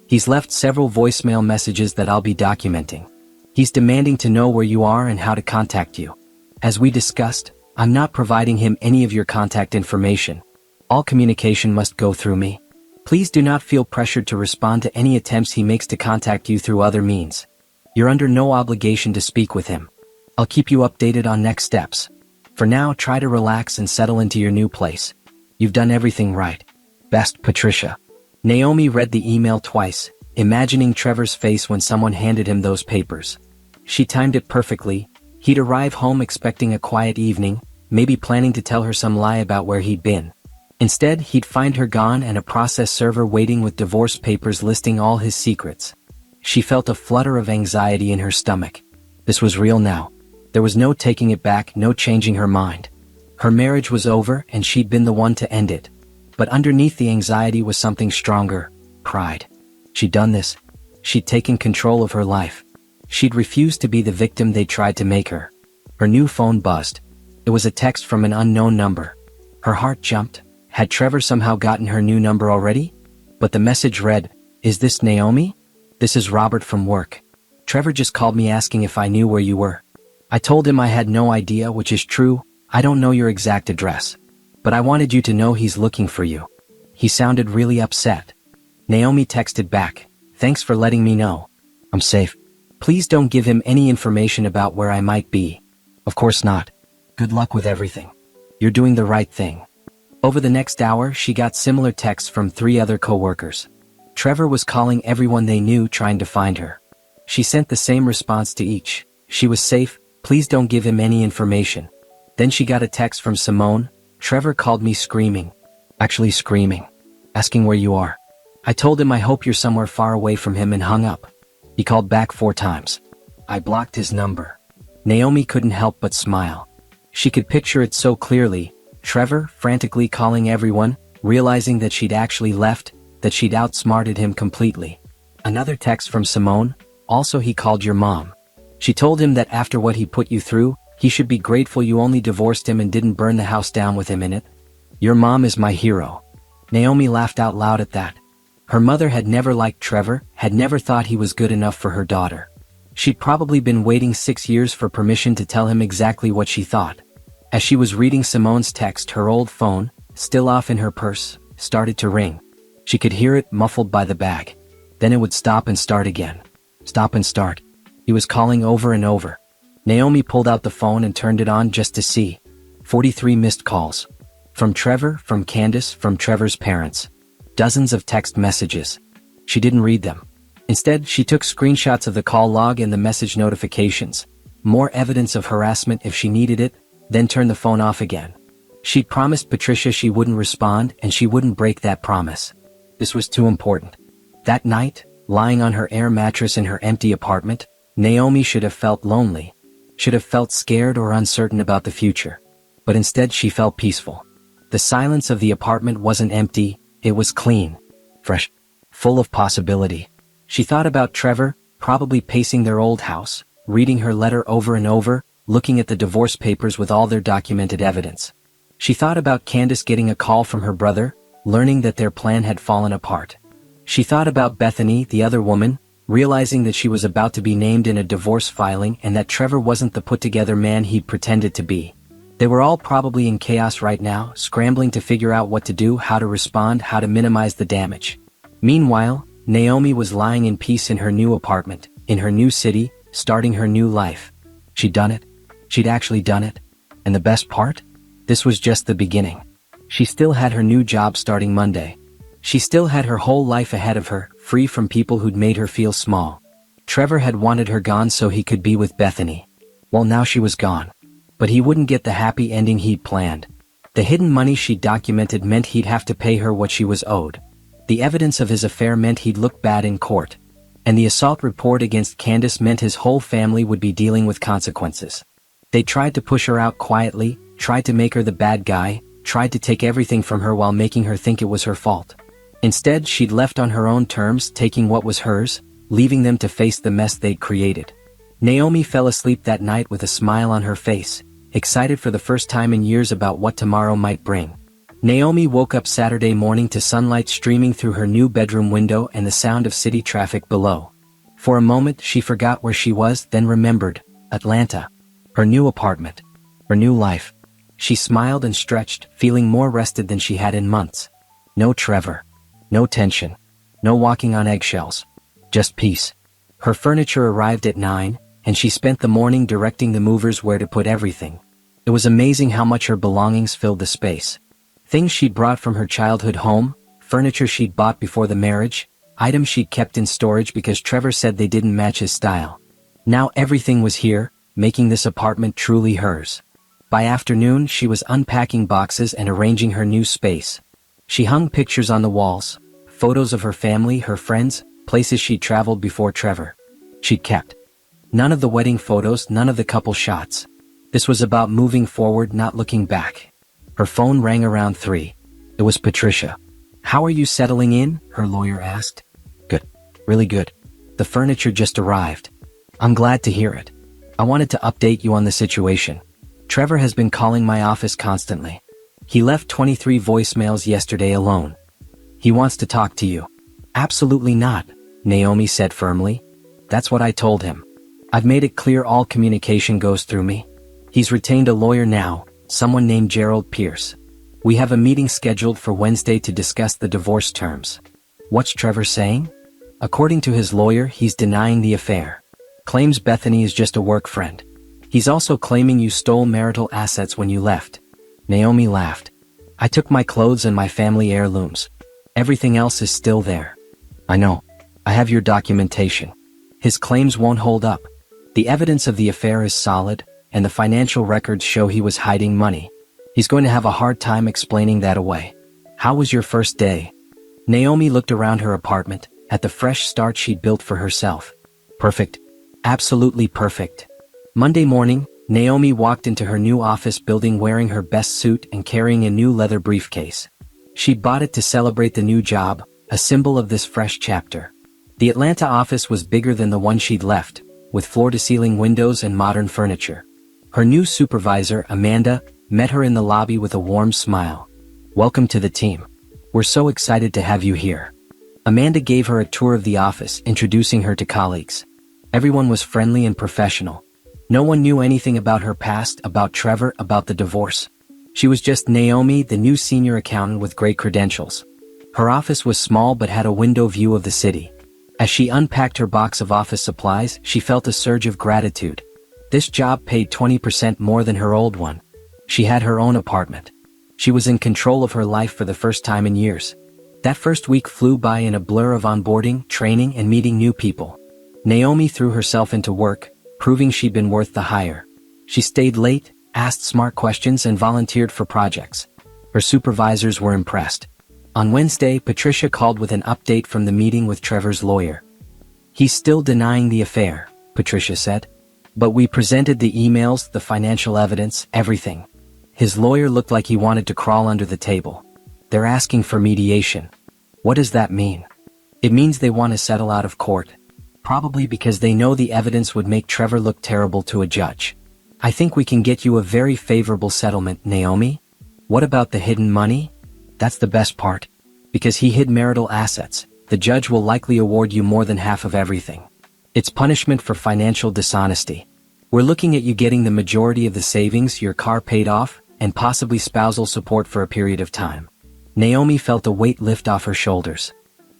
He's left several voicemail messages that I'll be documenting. He's demanding to know where you are and how to contact you. As we discussed, I'm not providing him any of your contact information. All communication must go through me. Please do not feel pressured to respond to any attempts he makes to contact you through other means. You're under no obligation to speak with him. I'll keep you updated on next steps. For now, try to relax and settle into your new place. You've done everything right. Best, Patricia." Naomi read the email twice, imagining Trevor's face when someone handed him those papers. She timed it perfectly. He'd arrive home expecting a quiet evening, maybe planning to tell her some lie about where he'd been. Instead, he'd find her gone and a process server waiting with divorce papers listing all his secrets. She felt a flutter of anxiety in her stomach. This was real now. There was no taking it back, no changing her mind. Her marriage was over and she'd been the one to end it. But underneath the anxiety was something stronger: pride. She'd done this. She'd taken control of her life. She'd refused to be the victim they tried to make her. Her new phone buzzed. It was a text from an unknown number. Her heart jumped. Had Trevor somehow gotten her new number already? But the message read, "Is this Naomi? This is Robert from work. Trevor just called me asking if I knew where you were. I told him I had no idea, which is true. I don't know your exact address. But I wanted you to know he's looking for you." He sounded really upset. Naomi texted back, "Thanks for letting me know. I'm safe. Please don't give him any information about where I might be." "Of course not. Good luck with everything. You're doing the right thing." Over the next hour, she got similar texts from 3 other co-workers. Trevor was calling everyone they knew trying to find her. She sent the same response to each. She was safe. Please don't give him any information. Then she got a text from Simone. "Trevor called me screaming. Actually screaming. Asking where you are. I told him I hope you're somewhere far away from him and hung up. He called back 4 times. I blocked his number. Naomi couldn't help but smile. She could picture it so clearly, Trevor frantically calling everyone, realizing that she'd actually left, that she'd outsmarted him completely. Another text from Simone, also he called your mom. She told him that after what he put you through, he should be grateful you only divorced him and didn't burn the house down with him in it. Your mom is my hero. Naomi laughed out loud at that. Her mother had never liked Trevor, had never thought he was good enough for her daughter. She'd probably been waiting 6 years for permission to tell him exactly what she thought. As she was reading Simone's text, her old phone, still off in her purse, started to ring. She could hear it muffled by the bag. Then it would stop and start again. Stop and start. He was calling over and over. Naomi pulled out the phone and turned it on just to see. 43 missed calls. From Trevor, from Candace, from Trevor's parents. Dozens of text messages. She didn't read them. Instead, she took screenshots of the call log and the message notifications. More evidence of harassment if she needed it, then turned the phone off again. She'd promised Patricia she wouldn't respond and she wouldn't break that promise. This was too important. That night, lying on her air mattress in her empty apartment, Naomi should have felt lonely. Should have felt scared or uncertain about the future. But instead she felt peaceful. The silence of the apartment wasn't empty, it was clean, fresh, full of possibility. She thought about Trevor, probably pacing their old house, reading her letter over and over, looking at the divorce papers with all their documented evidence. She thought about Candace getting a call from her brother, learning that their plan had fallen apart. She thought about Bethany, the other woman, realizing that she was about to be named in a divorce filing and that Trevor wasn't the put-together man he'd pretended to be. They were all probably in chaos right now, scrambling to figure out what to do, how to respond, how to minimize the damage. Meanwhile, Naomi was lying in peace in her new apartment, in her new city, starting her new life. She'd done it. She'd actually done it. And the best part? This was just the beginning. She still had her new job starting Monday. She still had her whole life ahead of her, free from people who'd made her feel small. Trevor had wanted her gone so he could be with Bethany. Well, now she was gone. But he wouldn't get the happy ending he'd planned. The hidden money she'd documented meant he'd have to pay her what she was owed. The evidence of his affair meant he'd look bad in court. And the assault report against Candace meant his whole family would be dealing with consequences. They tried to push her out quietly, tried to make her the bad guy, tried to take everything from her while making her think it was her fault. Instead, she'd left on her own terms, taking what was hers, leaving them to face the mess they'd created. Naomi fell asleep that night with a smile on her face, excited for the first time in years about what tomorrow might bring. Naomi woke up Saturday morning to sunlight streaming through her new bedroom window and the sound of city traffic below. For a moment, she forgot where she was, then remembered, Atlanta. Her new apartment. Her new life. She smiled and stretched, feeling more rested than she had in months. No Trevor. No tension. No walking on eggshells. Just peace. Her furniture arrived at 9, and she spent the morning directing the movers where to put everything. It was amazing how much her belongings filled the space. Things she'd brought from her childhood home, furniture she'd bought before the marriage, items she'd kept in storage because Trevor said they didn't match his style. Now everything was here, making this apartment truly hers. By afternoon, she was unpacking boxes and arranging her new space. She hung pictures on the walls, photos of her family, her friends, places she'd traveled before Trevor. She'd kept none of the wedding photos, none of the couple shots. This was about moving forward, not looking back. Her phone rang around 3. It was Patricia. "How are you settling in?" her lawyer asked. "Good. Really good. The furniture just arrived." "I'm glad to hear it. I wanted to update you on the situation. Trevor has been calling my office constantly. He left 23 voicemails yesterday alone. He wants to talk to you." "Absolutely not," Naomi said firmly. "That's what I told him. I've made it clear all communication goes through me. He's retained a lawyer now, someone named Gerald Pierce. We have a meeting scheduled for Wednesday to discuss the divorce terms." "What's Trevor saying?" "According to his lawyer, he's denying the affair. Claims Bethany is just a work friend. He's also claiming you stole marital assets when you left." Naomi laughed. "I took my clothes and my family heirlooms. Everything else is still there." "I know. I have your documentation. His claims won't hold up. The evidence of the affair is solid, and the financial records show he was hiding money. He's going to have a hard time explaining that away." "How was your first day?" Naomi looked around her apartment, at the fresh start she'd built for herself. "Perfect. Absolutely perfect. Monday morning, Naomi walked into her new office building wearing her best suit and carrying a new leather briefcase. She'd bought it to celebrate the new job, a symbol of this fresh chapter. The Atlanta office was bigger than the one she'd left, with floor-to-ceiling windows and modern furniture. Her new supervisor, Amanda, met her in the lobby with a warm smile. "Welcome to the team. We're so excited to have you here." Amanda gave her a tour of the office, introducing her to colleagues. Everyone was friendly and professional. No one knew anything about her past, about Trevor, about the divorce. She was just Naomi, the new senior accountant with great credentials. Her office was small but had a window view of the city. As she unpacked her box of office supplies, she felt a surge of gratitude. This job paid 20% more than her old one. She had her own apartment. She was in control of her life for the first time in years. That first week flew by in a blur of onboarding, training, and meeting new people. Naomi threw herself into work, proving she'd been worth the hire. She stayed late, asked smart questions, and volunteered for projects. Her supervisors were impressed. On Wednesday, Patricia called with an update from the meeting with Trevor's lawyer. "He's still denying the affair," Patricia said. "But we presented the emails, the financial evidence, everything." His lawyer looked like he wanted to crawl under the table. "They're asking for mediation." "What does that mean?" "It means they want to settle out of court. Probably because they know the evidence would make Trevor look terrible to a judge." "I think we can get you a very favorable settlement, Naomi." "What about the hidden money?" "That's the best part. Because he hid marital assets, the judge will likely award you more than half of everything. It's punishment for financial dishonesty. We're looking at you getting the majority of the savings, your car paid off, and possibly spousal support for a period of time." Naomi felt a weight lift off her shoulders.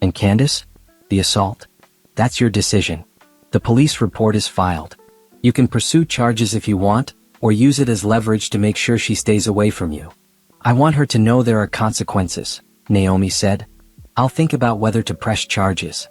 "And Candace? The assault? That's your decision. The police report is filed. You can pursue charges if you want, or use it as leverage to make sure she stays away from you." "I want her to know there are consequences," Naomi said. "I'll think about whether to press charges."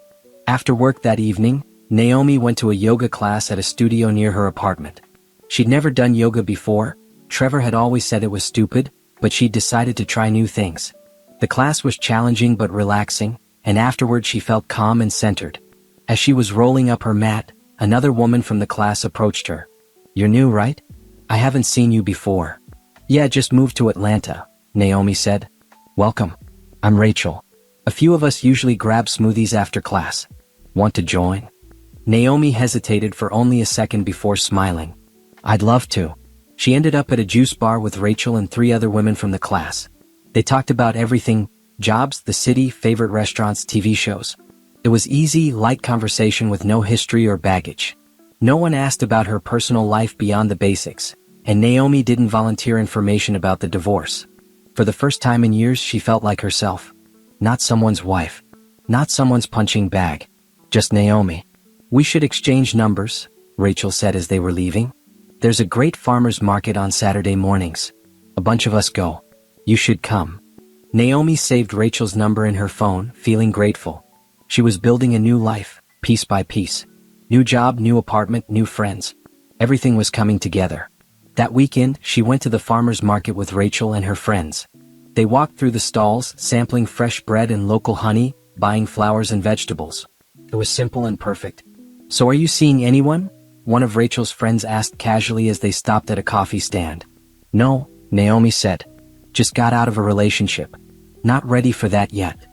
After work that evening, Naomi went to a yoga class at a studio near her apartment. She'd never done yoga before. Trevor had always said it was stupid, but she'd decided to try new things. The class was challenging but relaxing, and afterward she felt calm and centered. As she was rolling up her mat, another woman from the class approached her. "You're new, right? I haven't seen you before." "Yeah, just moved to Atlanta," Naomi said. "Welcome. I'm Rachel. A few of us usually grab smoothies after class. Want to join?" Naomi hesitated for only a second before smiling. "I'd love to." She ended up at a juice bar with Rachel and 3 other women from the class. They talked about everything: jobs, the city, favorite restaurants, TV shows. It was easy, light conversation with no history or baggage. No one asked about her personal life beyond the basics, and Naomi didn't volunteer information about the divorce. For the first time in years, she felt like herself. Not someone's wife. Not someone's punching bag. Just Naomi. "We should exchange numbers," Rachel said as they were leaving. "There's a great farmer's market on Saturday mornings. A bunch of us go. You should come." Naomi saved Rachel's number in her phone, feeling grateful. She was building a new life, piece by piece. New job, new apartment, new friends. Everything was coming together. That weekend, she went to the farmer's market with Rachel and her friends. They walked through the stalls, sampling fresh bread and local honey, buying flowers and vegetables. It was simple and perfect. "So are you seeing anyone?" one of Rachel's friends asked casually as they stopped at a coffee stand. "No," Naomi said. "Just got out of a relationship. Not ready for that yet."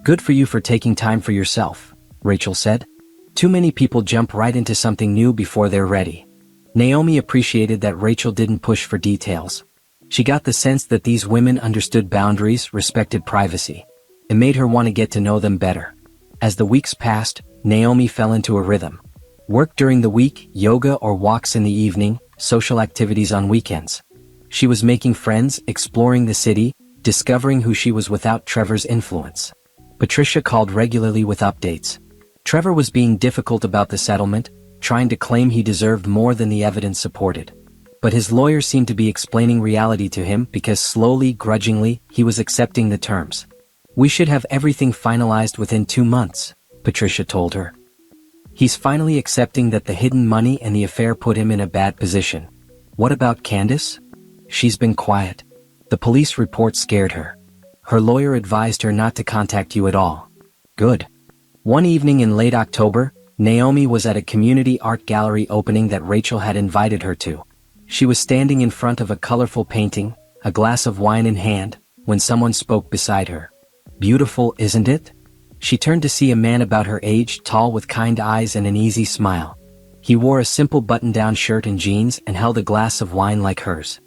"Good for you for taking time for yourself," Rachel said. "Too many people jump right into something new before they're ready." Naomi appreciated that Rachel didn't push for details. She got the sense that these women understood boundaries, respected privacy. It made her want to get to know them better. As the weeks passed, Naomi fell into a rhythm. Work during the week, yoga or walks in the evening, social activities on weekends. She was making friends, exploring the city, discovering who she was without Trevor's influence. Patricia called regularly with updates. Trevor was being difficult about the settlement, trying to claim he deserved more than the evidence supported. But his lawyer seemed to be explaining reality to him because slowly, grudgingly, he was accepting the terms. "We should have everything finalized within 2 months, Patricia told her. "He's finally accepting that the hidden money and the affair put him in a bad position." "What about Candace?" "She's been quiet. The police report scared her. Her lawyer advised her not to contact you at all." "Good." One evening in late October, Naomi was at a community art gallery opening that Rachel had invited her to. She was standing in front of a colorful painting, a glass of wine in hand, when someone spoke beside her. "Beautiful, isn't it?" She turned to see a man about her age, tall with kind eyes and an easy smile. He wore a simple button-down shirt and jeans and held a glass of wine like hers.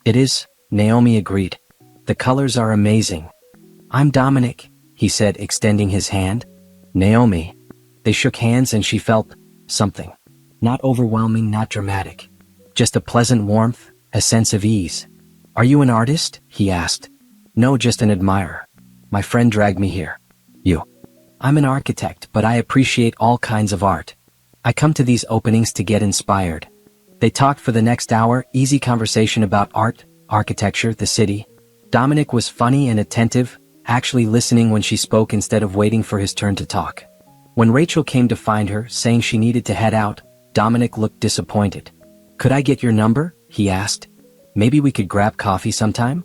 "It is," Naomi agreed. "The colors are amazing." "I'm Dominic," he said, extending his hand. "Naomi." They shook hands and she felt something. Not overwhelming, not dramatic. Just a pleasant warmth, a sense of ease. "Are you an artist?" he asked. "No, just an admirer. My friend dragged me here." "You?" "I'm an architect, but I appreciate all kinds of art. I come to these openings to get inspired." They talked for the next hour, easy conversation about art, architecture, the city. Dominic was funny and attentive, actually listening when she spoke instead of waiting for his turn to talk. When Rachel came to find her, saying she needed to head out, Dominic looked disappointed. "Could I get your number?" he asked. "Maybe we could grab coffee sometime?"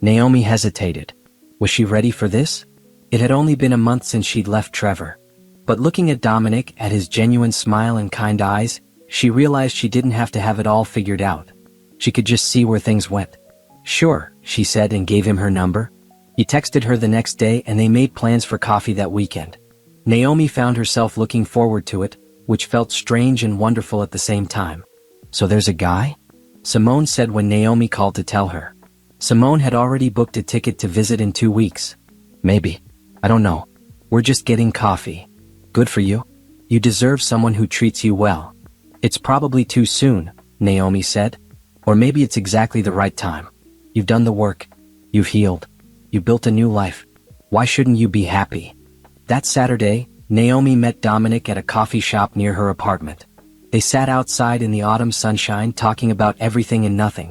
Naomi hesitated. Was she ready for this? It had only been a month since she'd left Trevor. But looking at Dominic, at his genuine smile and kind eyes, she realized she didn't have to have it all figured out. She could just see where things went. "Sure," she said and gave him her number. He texted her the next day and they made plans for coffee that weekend. Naomi found herself looking forward to it, which felt strange and wonderful at the same time. "So there's a guy?" Simone said when Naomi called to tell her. Simone had already booked a ticket to visit in 2 weeks. "Maybe. I don't know. We're just getting coffee." "Good for you. You deserve someone who treats you well." "It's probably too soon," Naomi said. "Or maybe it's exactly the right time. You've done the work. You've healed. You built a new life. Why shouldn't you be happy?" That Saturday, Naomi met Dominic at a coffee shop near her apartment. They sat outside in the autumn sunshine talking about everything and nothing.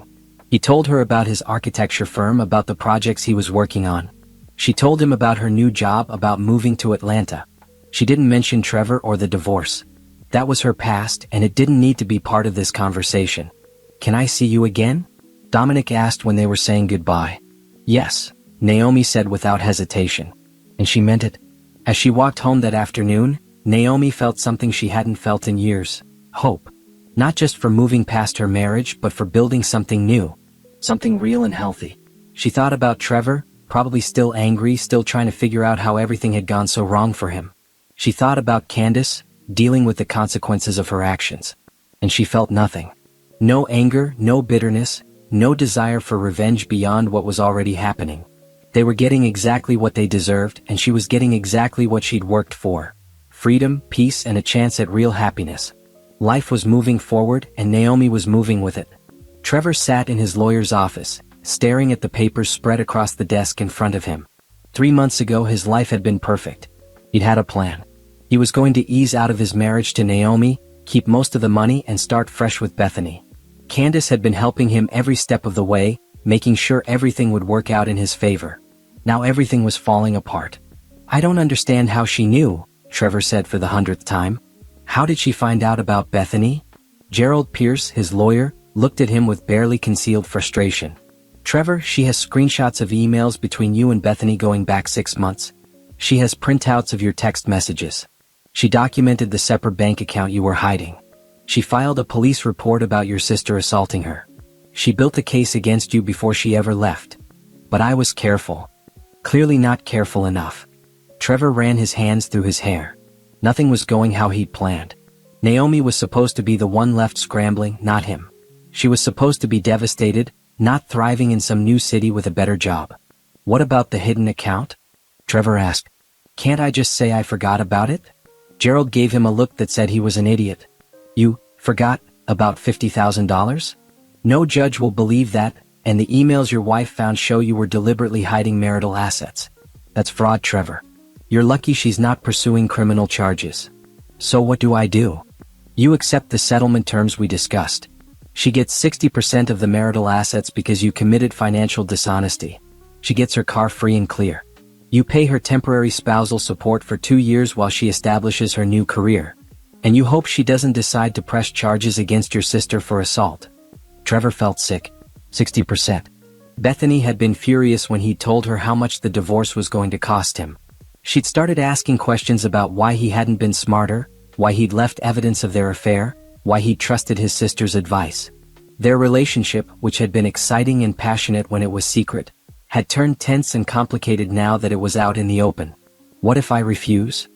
He told her about his architecture firm, about the projects he was working on. She told him about her new job, about moving to Atlanta. She didn't mention Trevor or the divorce. That was her past, and it didn't need to be part of this conversation. "Can I see you again?" Dominic asked when they were saying goodbye. "Yes," Naomi said without hesitation. And she meant it. As she walked home that afternoon, Naomi felt something she hadn't felt in years. Hope. Not just for moving past her marriage, but for building something new. Something real and healthy. She thought about Trevor, probably still angry, still trying to figure out how everything had gone so wrong for him. She thought about Candace, dealing with the consequences of her actions. And she felt nothing. No anger, no bitterness, no desire for revenge beyond what was already happening. They were getting exactly what they deserved, and she was getting exactly what she'd worked for. Freedom, peace, and a chance at real happiness. Life was moving forward, and Naomi was moving with it. Trevor sat in his lawyer's office, staring at the papers spread across the desk in front of him. 3 months ago his life had been perfect. He'd had a plan. He was going to ease out of his marriage to Naomi, keep most of the money, and start fresh with Bethany. Candace had been helping him every step of the way, making sure everything would work out in his favor. Now everything was falling apart. "I don't understand how she knew," Trevor said for the 100th time. "How did she find out about Bethany?" Gerald Pierce, his lawyer, looked at him with barely concealed frustration. "Trevor, she has screenshots of emails between you and Bethany going back 6 months. She has printouts of your text messages. She documented the separate bank account you were hiding. She filed a police report about your sister assaulting her. She built a case against you before she ever left. But I was careful. Clearly not careful enough." Trevor ran his hands through his hair. Nothing was going how he'd planned. Naomi was supposed to be the one left scrambling, not him. She was supposed to be devastated, not thriving in some new city with a better job. "What about the hidden account?" Trevor asked. "Can't I just say I forgot about it?" Gerald gave him a look that said he was an idiot. "You forgot about $50,000? No judge will believe that, and the emails your wife found show you were deliberately hiding marital assets. That's fraud, Trevor. You're lucky she's not pursuing criminal charges. So what do I do?" "You accept the settlement terms we discussed. She gets 60% of the marital assets because you committed financial dishonesty. She gets her car free and clear. You pay her temporary spousal support for 2 years while she establishes her new career. And you hope she doesn't decide to press charges against your sister for assault." Trevor felt sick. 60%. Bethany had been furious when he told her how much the divorce was going to cost him. She'd started asking questions about why he hadn't been smarter, why he'd left evidence of their affair, why he'd trusted his sister's advice. Their relationship, which had been exciting and passionate when it was secret, had turned tense and complicated now that it was out in the open. What if I refuse?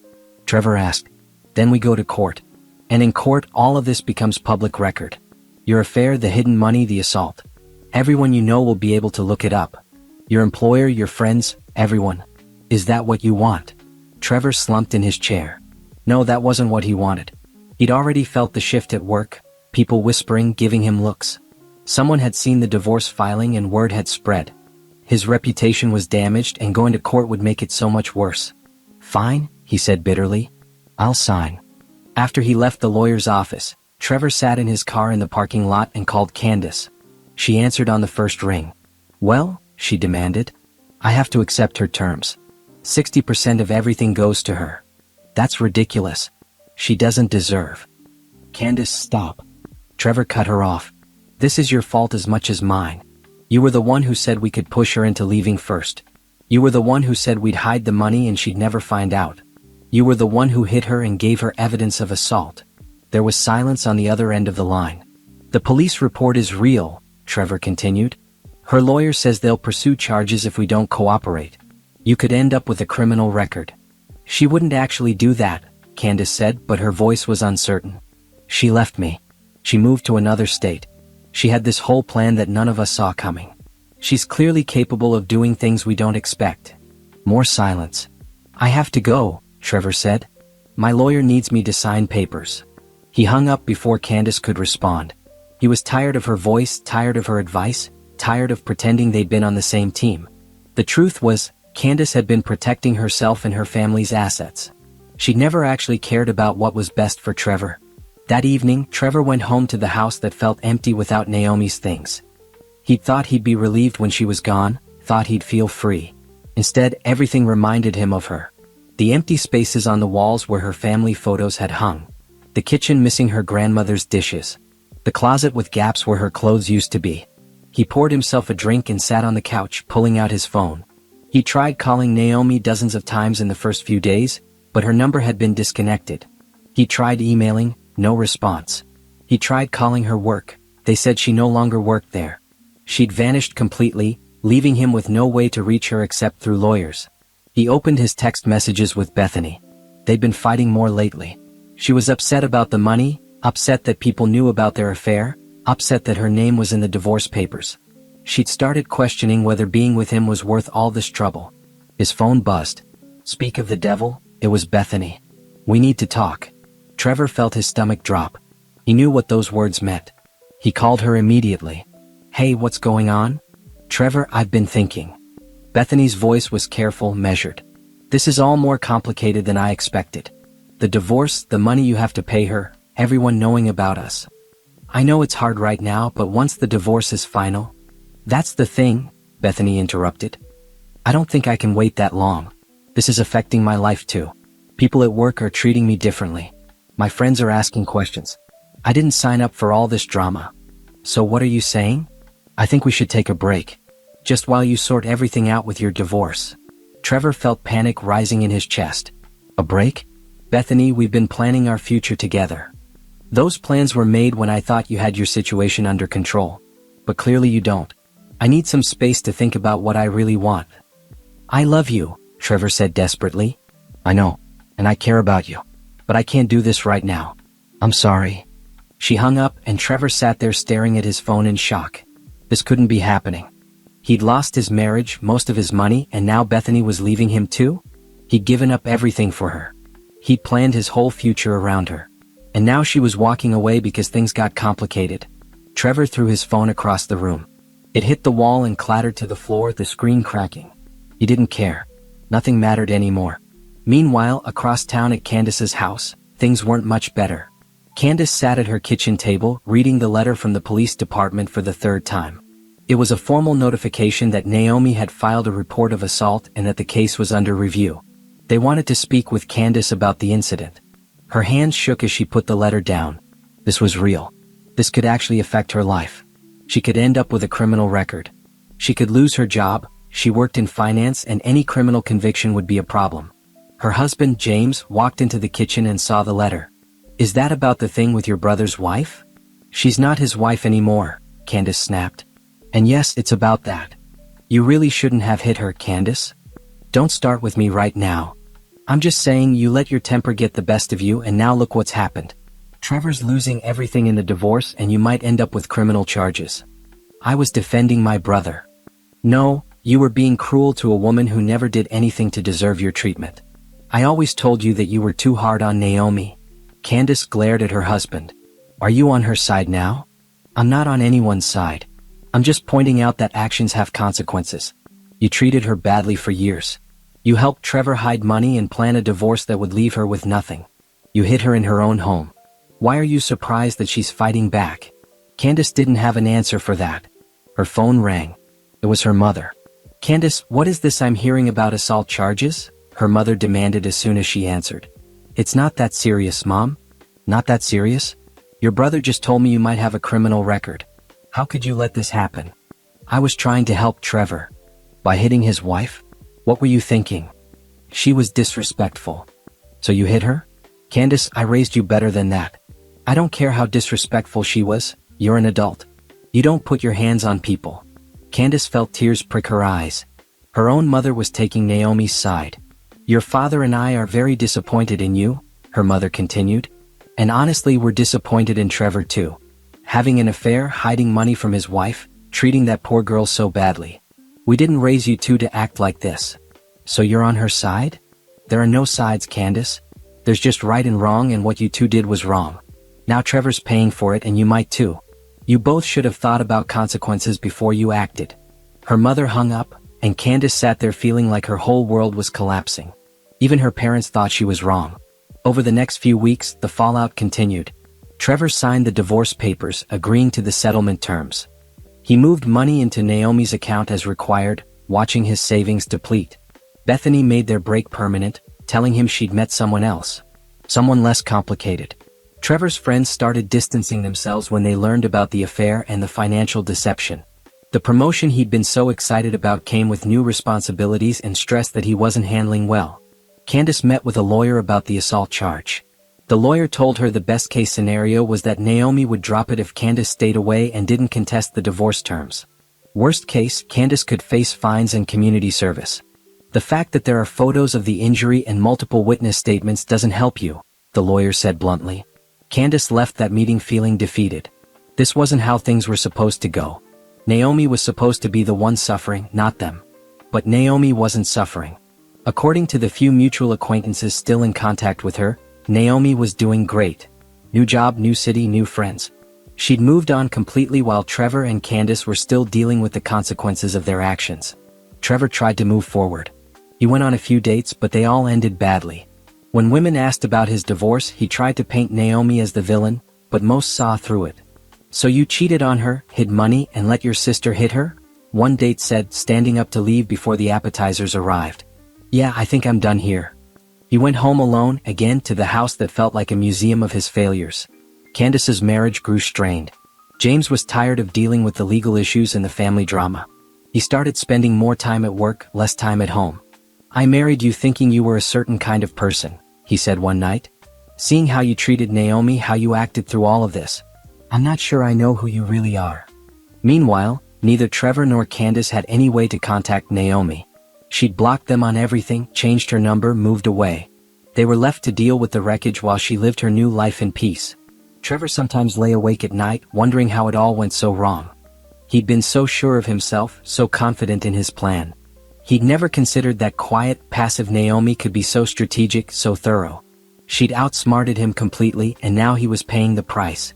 Trevor asked. Then we go to court. And in court all of this becomes public record. Your affair, the hidden money, the assault. Everyone you know will be able to look it up. Your employer, your friends, everyone. Is that what you want? Trevor slumped in his chair. No, that wasn't what he wanted. He'd already felt the shift at work, people whispering, giving him looks. Someone had seen the divorce filing and word had spread. His reputation was damaged and going to court would make it so much worse. Fine, he said bitterly. I'll sign. After he left the lawyer's office, Trevor sat in his car in the parking lot and called Candace. She answered on the first ring. Well, she demanded. I have to accept her terms. 60% of everything goes to her. That's ridiculous. She doesn't deserve. Candace, stop. Trevor cut her off. This is your fault as much as mine. You were the one who said we could push her into leaving first. You were the one who said we'd hide the money and she'd never find out. You were the one who hit her and gave her evidence of assault. There was silence on the other end of the line. The police report is real, Trevor continued. Her lawyer says they'll pursue charges if we don't cooperate. You could end up with a criminal record. She wouldn't actually do that, Candace said, but her voice was uncertain. She left me. She moved to another state. She had this whole plan that none of us saw coming. She's clearly capable of doing things we don't expect. More silence. I have to go, Trevor said. My lawyer needs me to sign papers. He hung up before Candace could respond. He was tired of her voice, tired of her advice, tired of pretending they'd been on the same team. The truth was, Candace had been protecting herself and her family's assets. She'd never actually cared about what was best for Trevor. That evening, Trevor went home to the house that felt empty without Naomi's things. He'd thought he'd be relieved when she was gone, thought he'd feel free. Instead, everything reminded him of her. The empty spaces on the walls where her family photos had hung. The kitchen missing her grandmother's dishes. The closet with gaps where her clothes used to be. He poured himself a drink and sat on the couch, pulling out his phone. He tried calling Naomi dozens of times in the first few days, but her number had been disconnected. He tried emailing, no response. He tried calling her work. They said she no longer worked there. She'd vanished completely, leaving him with no way to reach her except through lawyers. He opened his text messages with Bethany. They'd been fighting more lately. She was upset about the money, upset that people knew about their affair, upset that her name was in the divorce papers. She'd started questioning whether being with him was worth all this trouble. His phone buzzed. Speak of the devil, it was Bethany. We need to talk. Trevor felt his stomach drop. He knew what those words meant. He called her immediately. Hey, what's going on? Trevor, I've been thinking. Bethany's voice was careful, measured. This is all more complicated than I expected. The divorce, the money you have to pay her, everyone knowing about us. I know it's hard right now, but once the divorce is final... That's the thing, Bethany interrupted. I don't think I can wait that long. This is affecting my life too. People at work are treating me differently. My friends are asking questions. I didn't sign up for all this drama. So what are you saying? I think we should take a break. Just while you sort everything out with your divorce. Trevor felt panic rising in his chest. A break? Bethany, we've been planning our future together. Those plans were made when I thought you had your situation under control. But clearly you don't. I need some space to think about what I really want. I love you, Trevor said desperately. I know, and I care about you. But I can't do this right now. I'm sorry. She hung up and Trevor sat there staring at his phone in shock. This couldn't be happening. He'd lost his marriage, most of his money, and now Bethany was leaving him too? He'd given up everything for her. He'd planned his whole future around her. And now she was walking away because things got complicated. Trevor threw his phone across the room. It hit the wall and clattered to the floor, the screen cracking. He didn't care. Nothing mattered anymore. Meanwhile, across town at Candace's house, things weren't much better. Candace sat at her kitchen table, reading the letter from the police department for the third time. It was a formal notification that Naomi had filed a report of assault and that the case was under review. They wanted to speak with Candace about the incident. Her hands shook as she put the letter down. This was real. This could actually affect her life. She could end up with a criminal record. She could lose her job, she worked in finance, and any criminal conviction would be a problem. Her husband, James, walked into the kitchen and saw the letter. Is that about the thing with your brother's wife? She's not his wife anymore, Candace snapped. And yes, it's about that. You really shouldn't have hit her, Candace. Don't start with me right now. I'm just saying you let your temper get the best of you and now look what's happened. Trevor's losing everything in the divorce and you might end up with criminal charges. I was defending my brother. No, you were being cruel to a woman who never did anything to deserve your treatment. I always told you that you were too hard on Naomi. Candace glared at her husband. Are you on her side now? I'm not on anyone's side. I'm just pointing out that actions have consequences. You treated her badly for years. You helped Trevor hide money and plan a divorce that would leave her with nothing. You hit her in her own home. Why are you surprised that she's fighting back? Candace didn't have an answer for that. Her phone rang. It was her mother. Candace, what is this I'm hearing about assault charges? Her mother demanded as soon as she answered. It's not that serious, Mom. Not that serious? Your brother just told me you might have a criminal record. How could you let this happen? I was trying to help Trevor. By hitting his wife? What were you thinking? She was disrespectful. So you hit her? Candace, I raised you better than that. I don't care how disrespectful she was, you're an adult. You don't put your hands on people. Candace felt tears prick her eyes. Her own mother was taking Naomi's side. Your father and I are very disappointed in you, her mother continued. And honestly, we're disappointed in Trevor too. Having an affair, hiding money from his wife, treating that poor girl so badly. We didn't raise you two to act like this. So you're on her side? There are no sides, Candace. There's just right and wrong, and what you two did was wrong. Now Trevor's paying for it and you might too. You both should have thought about consequences before you acted. Her mother hung up, and Candace sat there feeling like her whole world was collapsing. Even her parents thought she was wrong. Over the next few weeks, the fallout continued. Trevor signed the divorce papers, agreeing to the settlement terms. He moved money into Naomi's account as required, watching his savings deplete. Bethany made their break permanent, telling him she'd met someone else. Someone less complicated. Trevor's friends started distancing themselves when they learned about the affair and the financial deception. The promotion he'd been so excited about came with new responsibilities and stress that he wasn't handling well. Candace met with a lawyer about the assault charge. The lawyer told her the best-case scenario was that Naomi would drop it if Candace stayed away and didn't contest the divorce terms. Worst case, Candace could face fines and community service. The fact that there are photos of the injury and multiple witness statements doesn't help you, the lawyer said bluntly. Candace left that meeting feeling defeated. This wasn't how things were supposed to go. Naomi was supposed to be the one suffering, not them. But Naomi wasn't suffering. According to the few mutual acquaintances still in contact with her, Naomi was doing great. New job, new city, new friends. She'd moved on completely while Trevor and Candace were still dealing with the consequences of their actions. Trevor tried to move forward. He went on a few dates, but they all ended badly. When women asked about his divorce, he tried to paint Naomi as the villain, but most saw through it. So you cheated on her, hid money, and let your sister hit her? One date said, standing up to leave before the appetizers arrived. Yeah, I think I'm done here. He went home alone, again to the house that felt like a museum of his failures. Candace's marriage grew strained. James was tired of dealing with the legal issues and the family drama. He started spending more time at work, less time at home. I married you thinking you were a certain kind of person, he said one night. Seeing how you treated Naomi, how you acted through all of this, I'm not sure I know who you really are. Meanwhile, neither Trevor nor Candace had any way to contact Naomi. She'd blocked them on everything, changed her number, moved away. They were left to deal with the wreckage while she lived her new life in peace. Trevor sometimes lay awake at night, wondering how it all went so wrong. He'd been so sure of himself, so confident in his plan. He'd never considered that quiet, passive Naomi could be so strategic, so thorough. She'd outsmarted him completely, and now he was paying the price.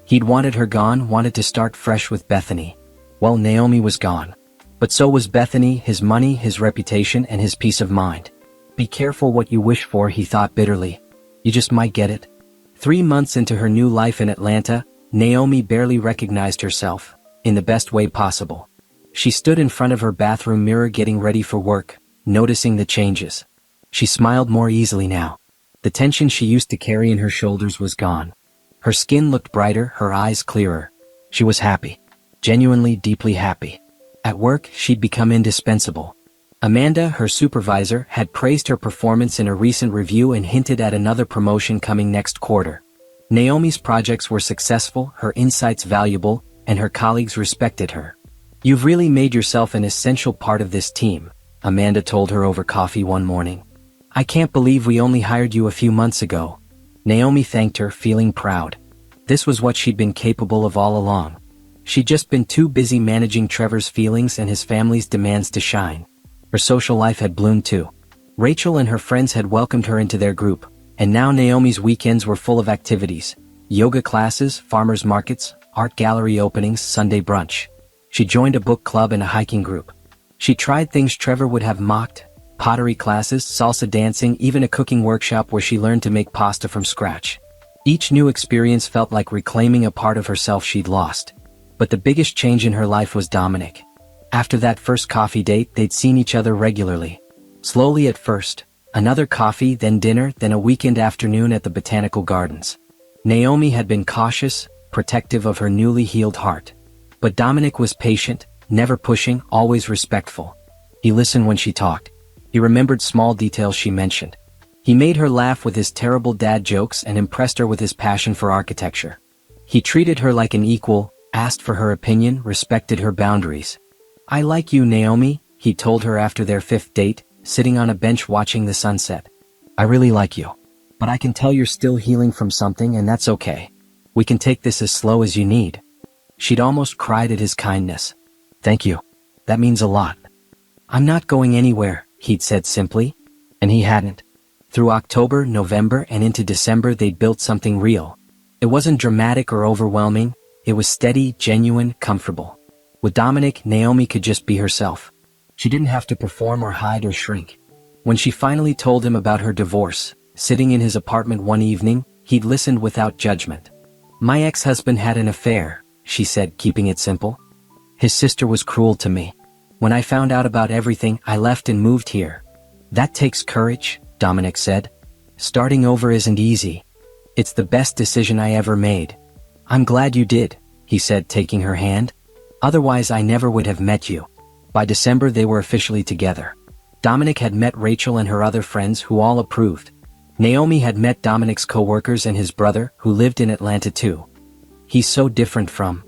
He'd wanted her gone, wanted to start fresh with Bethany. Well, Naomi was gone. But so was Bethany, his money, his reputation, and his peace of mind. Be careful what you wish for, he thought bitterly. You just might get it. 3 months into her new life in Atlanta, Naomi barely recognized herself, in the best way possible. She stood in front of her bathroom mirror getting ready for work, noticing the changes. She smiled more easily now. The tension she used to carry in her shoulders was gone. Her skin looked brighter, her eyes clearer. She was happy. Genuinely, deeply happy. At work, she'd become indispensable. Amanda, her supervisor, had praised her performance in a recent review and hinted at another promotion coming next quarter. Naomi's projects were successful, her insights valuable, and her colleagues respected her. "You've really made yourself an essential part of this team," Amanda told her over coffee one morning. "I can't believe we only hired you a few months ago." Naomi thanked her, feeling proud. This was what she'd been capable of all along. She'd just been too busy managing Trevor's feelings and his family's demands to shine. Her social life had bloomed too. Rachel and her friends had welcomed her into their group, and now Naomi's weekends were full of activities: yoga classes, farmers markets, art gallery openings, Sunday brunch. She joined a book club and a hiking group. She tried things Trevor would have mocked: pottery classes, salsa dancing, even a cooking workshop where she learned to make pasta from scratch. Each new experience felt like reclaiming a part of herself she'd lost. But the biggest change in her life was Dominic. After that first coffee date, they'd seen each other regularly. Slowly at first, another coffee, then dinner, then a weekend afternoon at the botanical gardens. Naomi had been cautious, protective of her newly healed heart. But Dominic was patient, never pushing, always respectful. He listened when she talked. He remembered small details she mentioned. He made her laugh with his terrible dad jokes and impressed her with his passion for architecture. He treated her like an equal, asked for her opinion, respected her boundaries. "I like you, Naomi," he told her after their fifth date, sitting on a bench watching the sunset. "I really like you. But I can tell you're still healing from something, and that's okay. We can take this as slow as you need." She'd almost cried at his kindness. "Thank you. That means a lot." "I'm not going anywhere," he'd said simply. And he hadn't. Through October, November, and into December they'd built something real. It wasn't dramatic or overwhelming. It was steady, genuine, comfortable. With Dominic, Naomi could just be herself. She didn't have to perform or hide or shrink. When she finally told him about her divorce, sitting in his apartment one evening, he'd listened without judgment. "My ex-husband had an affair," she said, keeping it simple. "His sister was cruel to me. When I found out about everything, I left and moved here." "That takes courage," Dominic said. "Starting over isn't easy. It's the best decision I ever made." "I'm glad you did," he said, taking her hand. "Otherwise I never would have met you." By December they were officially together. Dominic had met Rachel and her other friends who all approved. Naomi had met Dominic's co-workers and his brother, who lived in Atlanta too. "He's so different from..."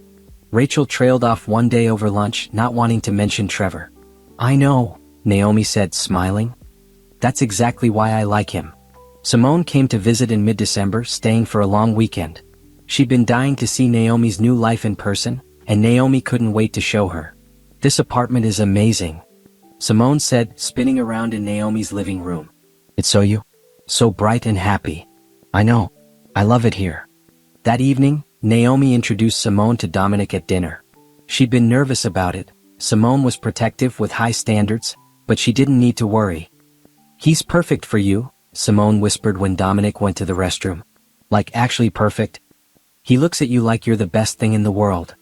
Rachel trailed off one day over lunch, not wanting to mention Trevor. "I know," Naomi said, smiling. "That's exactly why I like him." Simone came to visit in mid-December, staying for a long weekend. She'd been dying to see Naomi's new life in person, and Naomi couldn't wait to show her. "This apartment is amazing," Simone said, spinning around in Naomi's living room. "It's so bright and happy." "I know. I love it here." That evening, Naomi introduced Simone to Dominic at dinner. She'd been nervous about it. Simone was protective with high standards, but she didn't need to worry. "He's perfect for you," Simone whispered when Dominic went to the restroom. "Like actually perfect. He looks at you like you're the best thing in the world."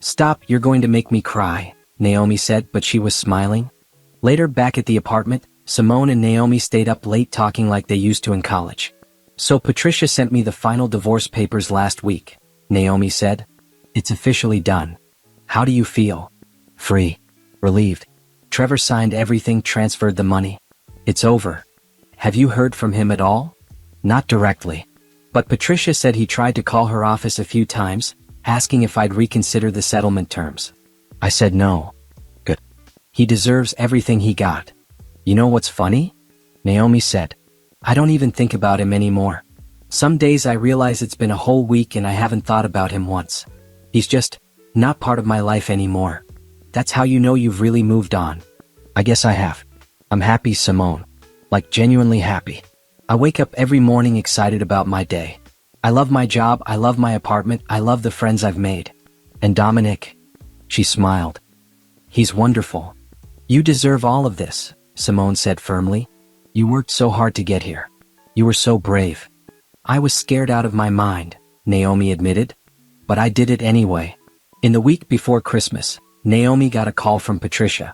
"Stop, you're going to make me cry," Naomi said, but she was smiling. Later, back at the apartment, Simone and Naomi stayed up late talking like they used to in college. "So Patricia sent me the final divorce papers last week," Naomi said. "It's officially done. How do you feel?" "Free. Relieved. Trevor signed everything, transferred the money. It's over." "Have you heard from him at all?" "Not directly. But Patricia said he tried to call her office a few times, asking if I'd reconsider the settlement terms. I said no." "Good. He deserves everything he got." "You know what's funny?" Naomi said. "I don't even think about him anymore. Some days I realize it's been a whole week and I haven't thought about him once. He's just not part of my life anymore." "That's how you know you've really moved on." "I guess I have. I'm happy, Simone. Like genuinely happy. I wake up every morning excited about my day. I love my job, I love my apartment, I love the friends I've made. And Dominic..." She smiled. "He's wonderful." "You deserve all of this," Simone said firmly. "You worked so hard to get here. You were so brave." "I was scared out of my mind," Naomi admitted. "But I did it anyway." In the week before Christmas, Naomi got a call from Patricia.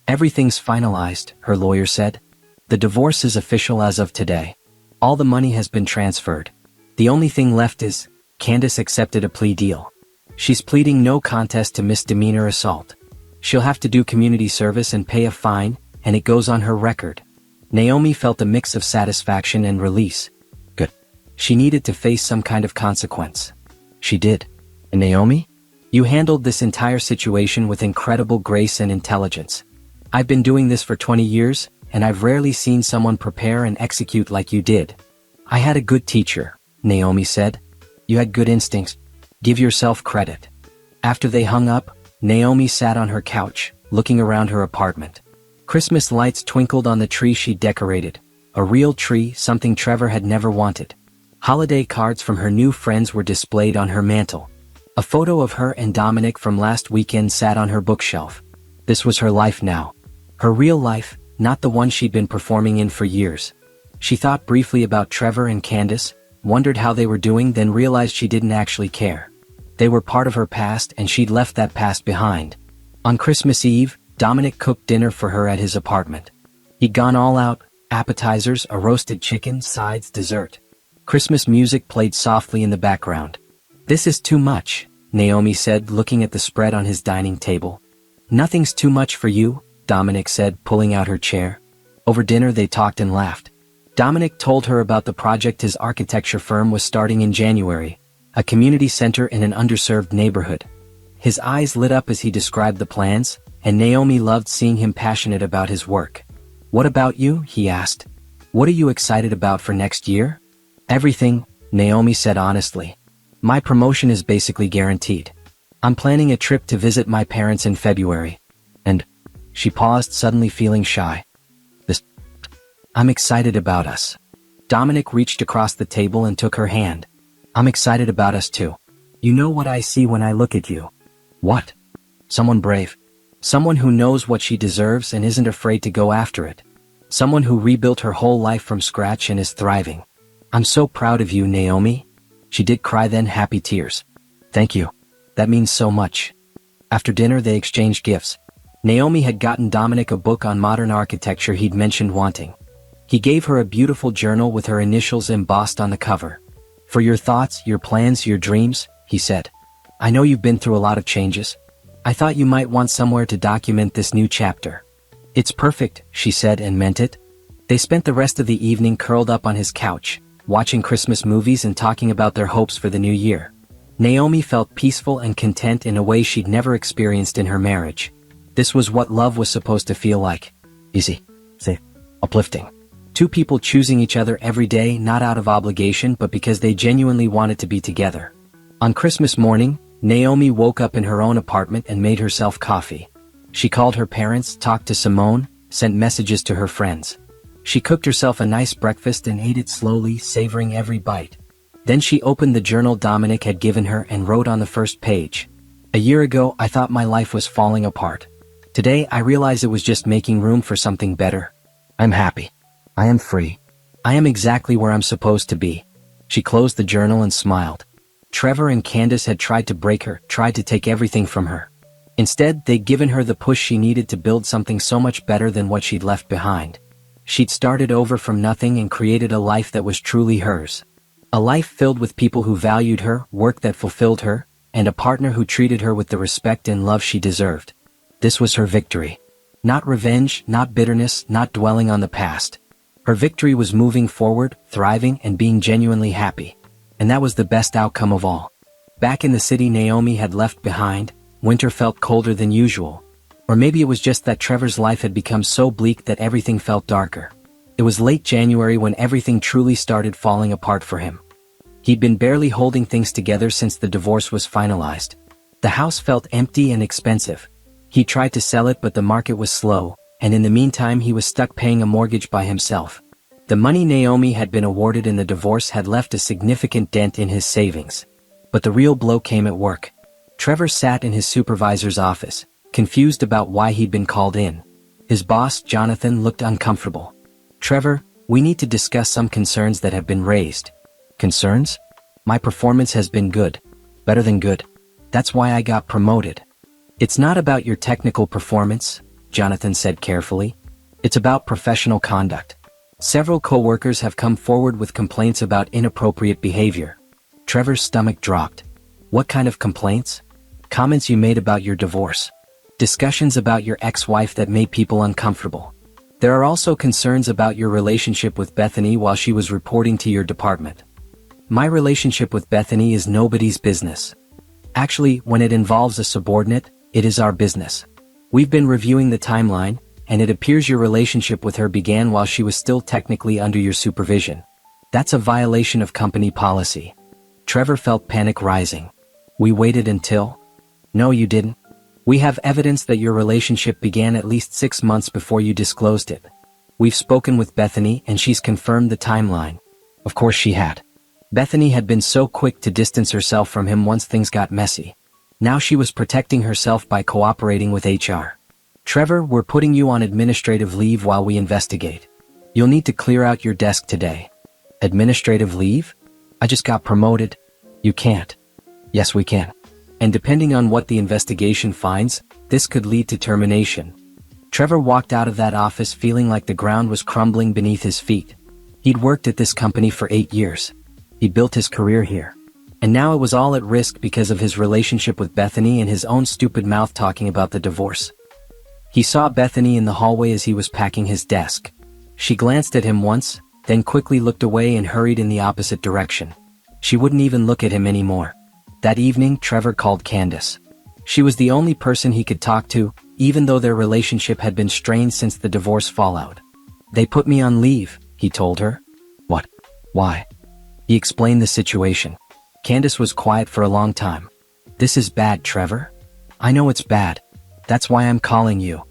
"Everything's finalized," her lawyer said. "The divorce is official as of today. All the money has been transferred. The only thing left is..." Candace accepted a plea deal. "She's pleading no contest to misdemeanor assault. She'll have to do community service and pay a fine, and it goes on her record." Naomi felt a mix of satisfaction and release. "Good." She needed to face some kind of consequence. She did. And Naomi? You handled this entire situation with incredible grace and intelligence. I've been doing this for 20 years, and I've rarely seen someone prepare and execute like you did. I had a good teacher, Naomi said. You had good instincts. Give yourself credit. After they hung up, Naomi sat on her couch, looking around her apartment. Christmas lights twinkled on the tree she'd decorated. A real tree, something Trevor had never wanted. Holiday cards from her new friends were displayed on her mantle. A photo of her and Dominic from last weekend sat on her bookshelf. This was her life now. Her real life, not the one she'd been performing in for years. She thought briefly about Trevor and Candace, wondered how they were doing, then realized she didn't actually care. They were part of her past and she'd left that past behind. On Christmas Eve, Dominic cooked dinner for her at his apartment. He'd gone all out, appetizers, a roasted chicken, sides, dessert. Christmas music played softly in the background. This is too much, Naomi said, looking at the spread on his dining table. Nothing's too much for you, Dominic said, pulling out her chair. Over dinner they talked and laughed. Dominic told her about the project his architecture firm was starting in January, a community center in an underserved neighborhood. His eyes lit up as he described the plans, and Naomi loved seeing him passionate about his work. What about you? He asked. What are you excited about for next year? Everything, Naomi said honestly. My promotion is basically guaranteed. I'm planning a trip to visit my parents in February. And she paused, suddenly feeling shy. I'm excited about us. Dominic reached across the table and took her hand. I'm excited about us too. You know what I see when I look at you? What? Someone brave. Someone who knows what she deserves and isn't afraid to go after it. Someone who rebuilt her whole life from scratch and is thriving. I'm so proud of you, Naomi. She did cry, then happy tears. Thank you. That means so much. After dinner they exchanged gifts. Naomi had gotten Dominic a book on modern architecture he'd mentioned wanting. He gave her a beautiful journal with her initials embossed on the cover. For your thoughts, your plans, your dreams, he said. I know you've been through a lot of changes. I thought you might want somewhere to document this new chapter. It's perfect, she said, and meant it. They spent the rest of the evening curled up on his couch, watching Christmas movies and talking about their hopes for the new year. Naomi felt peaceful and content in a way she'd never experienced in her marriage. This was what love was supposed to feel like. Easy, safe, uplifting. Two people choosing each other every day, not out of obligation but because they genuinely wanted to be together. On Christmas morning, Naomi woke up in her own apartment and made herself coffee. She called her parents, talked to Simone, sent messages to her friends. She cooked herself a nice breakfast and ate it slowly, savoring every bite. Then she opened the journal Dominic had given her and wrote on the first page. A year ago, I thought my life was falling apart. Today, I realize it was just making room for something better. I'm happy. I am free. I am exactly where I'm supposed to be. She closed the journal and smiled. Trevor and Candace had tried to break her, tried to take everything from her. Instead, they'd given her the push she needed to build something so much better than what she'd left behind. She'd started over from nothing and created a life that was truly hers. A life filled with people who valued her, work that fulfilled her, and a partner who treated her with the respect and love she deserved. This was her victory. Not revenge, not bitterness, not dwelling on the past. Her victory was moving forward, thriving, and being genuinely happy. And that was the best outcome of all. Back in the city Naomi had left behind, winter felt colder than usual. Or maybe it was just that Trevor's life had become so bleak that everything felt darker. It was late January when everything truly started falling apart for him. He'd been barely holding things together since the divorce was finalized. The house felt empty and expensive. He tried to sell it but the market was slow, and in the meantime he was stuck paying a mortgage by himself. The money Naomi had been awarded in the divorce had left a significant dent in his savings. But the real blow came at work. Trevor sat in his supervisor's office, confused about why he'd been called in. His boss, Jonathan, looked uncomfortable. Trevor, we need to discuss some concerns that have been raised. Concerns? My performance has been good. Better than good. That's why I got promoted. It's not about your technical performance, Jonathan said carefully. It's about professional conduct. Several co-workers have come forward with complaints about inappropriate behavior. Trevor's stomach dropped. What kind of complaints? Comments you made about your divorce. Discussions about your ex-wife that made people uncomfortable. There are also concerns about your relationship with Bethany while she was reporting to your department. My relationship with Bethany is nobody's business. Actually, when it involves a subordinate, it is our business. We've been reviewing the timeline, and it appears your relationship with her began while she was still technically under your supervision. That's a violation of company policy. Trevor felt panic rising. We waited until? No, you didn't. We have evidence that your relationship began at least 6 months before you disclosed it. We've spoken with Bethany and she's confirmed the timeline. Of course she had. Bethany had been so quick to distance herself from him once things got messy. Now she was protecting herself by cooperating with HR. Trevor, we're putting you on administrative leave while we investigate. You'll need to clear out your desk today. Administrative leave? I just got promoted. You can't. Yes, we can. And depending on what the investigation finds, this could lead to termination. Trevor walked out of that office feeling like the ground was crumbling beneath his feet. He'd worked at this company for 8 years. He built his career here. And now it was all at risk because of his relationship with Bethany and his own stupid mouth talking about the divorce. He saw Bethany in the hallway as he was packing his desk. She glanced at him once, then quickly looked away and hurried in the opposite direction. She wouldn't even look at him anymore. That evening, Trevor called Candace. She was the only person he could talk to, even though their relationship had been strained since the divorce fallout. They put me on leave, he told her. What? Why? He explained the situation. Candace was quiet for a long time. This is bad, Trevor. I know it's bad. That's why I'm calling you.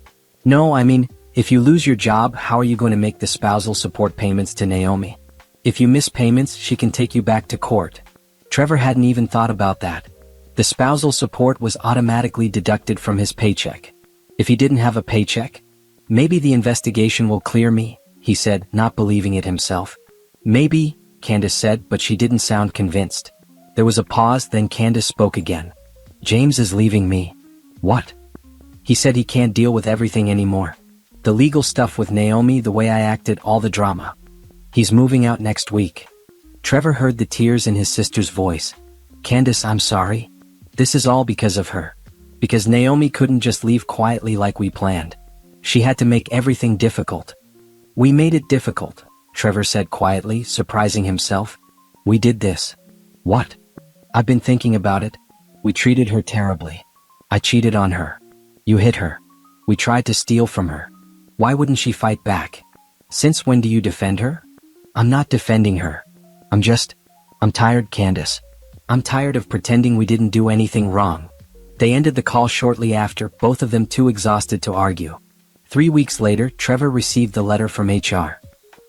No, I mean, if you lose your job, how are you going to make the spousal support payments to Naomi? If you miss payments, she can take you back to court. Trevor hadn't even thought about that. The spousal support was automatically deducted from his paycheck. If he didn't have a paycheck, maybe the investigation will clear me, he said, not believing it himself. Maybe, Candace said, but she didn't sound convinced. There was a pause, then Candace spoke again. James is leaving me. What? He said he can't deal with everything anymore. The legal stuff with Naomi, the way I acted, all the drama. He's moving out next week. Trevor heard the tears in his sister's voice. Candace, I'm sorry. This is all because of her. Because Naomi couldn't just leave quietly like we planned. She had to make everything difficult. We made it difficult, Trevor said quietly, surprising himself. We did this. What? I've been thinking about it. We treated her terribly. I cheated on her. You hit her. We tried to steal from her. Why wouldn't she fight back? Since when do you defend her? I'm not defending her. I'm tired, Candace. I'm tired of pretending we didn't do anything wrong. They ended the call shortly after, both of them too exhausted to argue. 3 weeks later, Trevor received the letter from HR.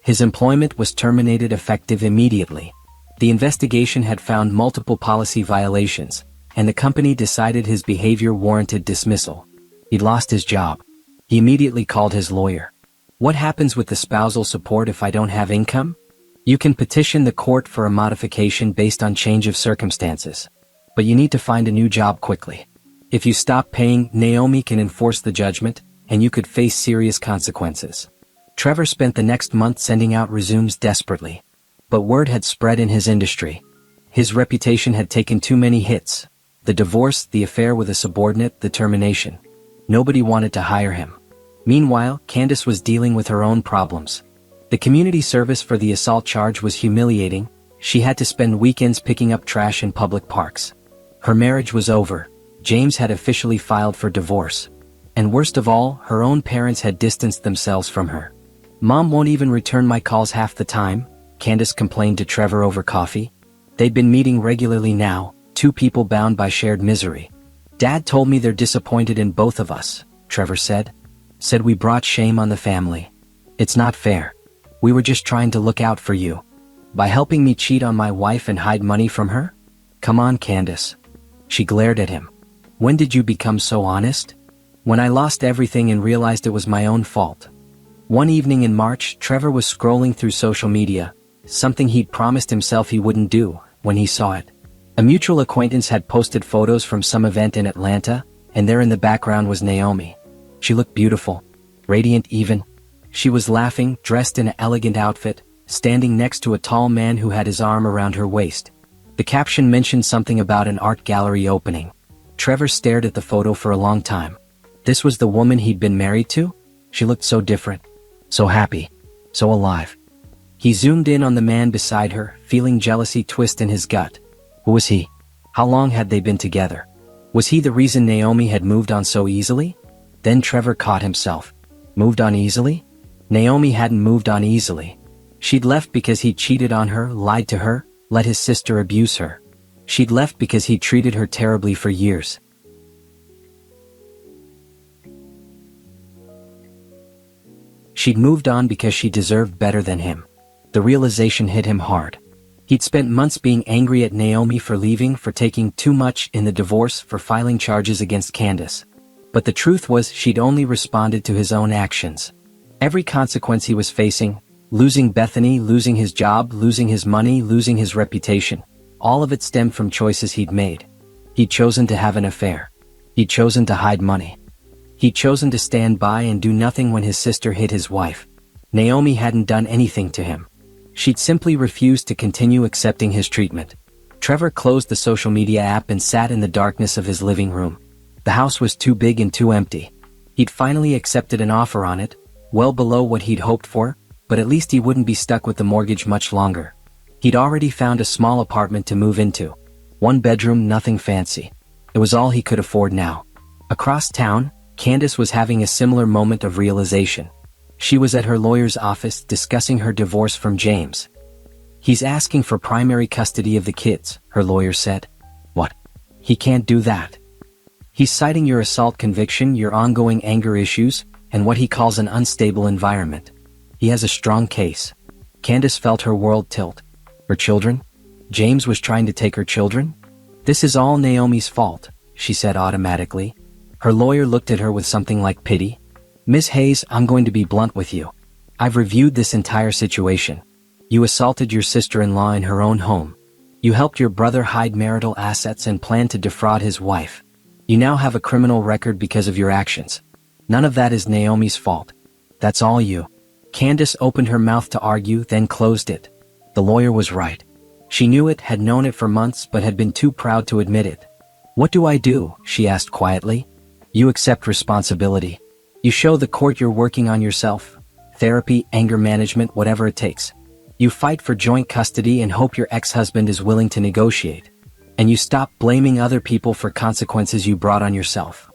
His employment was terminated effective immediately. The investigation had found multiple policy violations, and the company decided his behavior warranted dismissal. He'd lost his job. He immediately called his lawyer. What happens with the spousal support if I don't have income? You can petition the court for a modification based on change of circumstances. But you need to find a new job quickly. If you stop paying, Naomi can enforce the judgment, and you could face serious consequences. Trevor spent the next month sending out resumes desperately. But word had spread in his industry. His reputation had taken too many hits. The divorce, the affair with a subordinate, the termination. Nobody wanted to hire him. Meanwhile, Candace was dealing with her own problems. The community service for the assault charge was humiliating. She had to spend weekends picking up trash in public parks. Her marriage was over. James had officially filed for divorce. And worst of all, her own parents had distanced themselves from her. Mom won't even return my calls half the time, Candace complained to Trevor over coffee. They'd been meeting regularly now, two people bound by shared misery. Dad told me they're disappointed in both of us, Trevor said. Said we brought shame on the family. It's not fair. We were just trying to look out for you. By helping me cheat on my wife and hide money from her? Come on, Candace. She glared at him. When did you become so honest? When I lost everything and realized it was my own fault. One evening in March, Trevor was scrolling through social media, something he'd promised himself he wouldn't do, when he saw it. A mutual acquaintance had posted photos from some event in Atlanta, and there in the background was Naomi. She looked beautiful, radiant even. She was laughing, dressed in an elegant outfit, standing next to a tall man who had his arm around her waist. The caption mentioned something about an art gallery opening. Trevor stared at the photo for a long time. This was the woman he'd been married to? She looked so different, so happy, so alive. He zoomed in on the man beside her, feeling jealousy twist in his gut. Who was he? How long had they been together? Was he the reason Naomi had moved on so easily? Then Trevor caught himself. Moved on easily? Naomi hadn't moved on easily. She'd left because he cheated on her, lied to her, let his sister abuse her. She'd left because he treated her terribly for years. She'd moved on because she deserved better than him. The realization hit him hard. He'd spent months being angry at Naomi for leaving, for taking too much in the divorce, for filing charges against Candace. But the truth was she'd only responded to his own actions. Every consequence he was facing, losing Bethany, losing his job, losing his money, losing his reputation, all of it stemmed from choices he'd made. He'd chosen to have an affair. He'd chosen to hide money. He'd chosen to stand by and do nothing when his sister hit his wife. Naomi hadn't done anything to him. She'd simply refused to continue accepting his treatment. Trevor closed the social media app and sat in the darkness of his living room. The house was too big and too empty. He'd finally accepted an offer on it, well below what he'd hoped for, but at least he wouldn't be stuck with the mortgage much longer. He'd already found a small apartment to move into. 1 bedroom, nothing fancy. It was all he could afford now. Across town, Candace was having a similar moment of realization. She was at her lawyer's office discussing her divorce from James. He's asking for primary custody of the kids, her lawyer said. What? He can't do that. He's citing your assault conviction, your ongoing anger issues, and what he calls an unstable environment. He has a strong case. Candace felt her world tilt. Her children? James was trying to take her children? This is all Naomi's fault, she said automatically. Her lawyer looked at her with something like pity. Miss Hayes, I'm going to be blunt with you. I've reviewed this entire situation. You assaulted your sister-in-law in her own home. You helped your brother hide marital assets and planned to defraud his wife. You now have a criminal record because of your actions. None of that is Naomi's fault. That's all you. Candace opened her mouth to argue, then closed it. The lawyer was right. She knew it, had known it for months, but had been too proud to admit it. What do I do? She asked quietly. You accept responsibility. You show the court you're working on yourself. Therapy, anger management, whatever it takes. You fight for joint custody and hope your ex-husband is willing to negotiate. And you stop blaming other people for consequences you brought on yourself.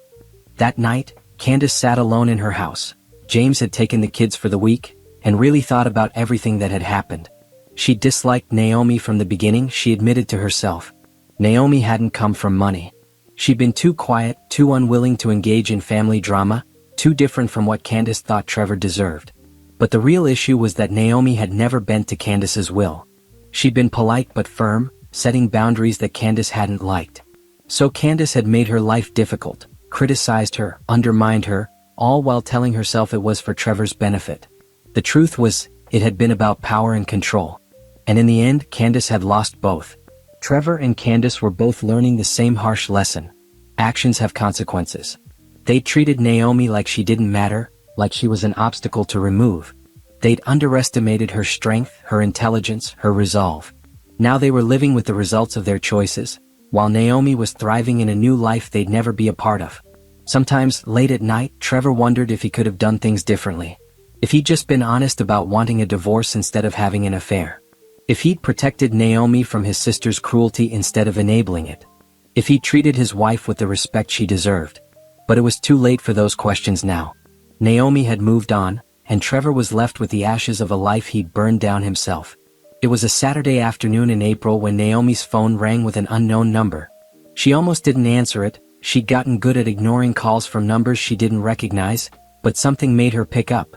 That night, Candace sat alone in her house. James had taken the kids for the week, and really thought about everything that had happened. She disliked Naomi from the beginning, she admitted to herself. Naomi hadn't come from money. She'd been too quiet, too unwilling to engage in family drama, too different from what Candace thought Trevor deserved. But the real issue was that Naomi had never bent to Candace's will. She'd been polite but firm, setting boundaries that Candace hadn't liked. So Candace had made her life difficult, criticized her, undermined her, all while telling herself it was for Trevor's benefit. The truth was, it had been about power and control. And in the end, Candace had lost both. Trevor and Candace were both learning the same harsh lesson. Actions have consequences. They treated Naomi like she didn't matter, like she was an obstacle to remove. They'd underestimated her strength, her intelligence, her resolve. Now they were living with the results of their choices, while Naomi was thriving in a new life they'd never be a part of. Sometimes, late at night, Trevor wondered if he could have done things differently. If he'd just been honest about wanting a divorce instead of having an affair. If he'd protected Naomi from his sister's cruelty instead of enabling it. If he'd treated his wife with the respect she deserved. But it was too late for those questions now. Naomi had moved on, and Trevor was left with the ashes of a life he'd burned down himself. It was a Saturday afternoon in April when Naomi's phone rang with an unknown number. She almost didn't answer it. She'd gotten good at ignoring calls from numbers she didn't recognize, but something made her pick up.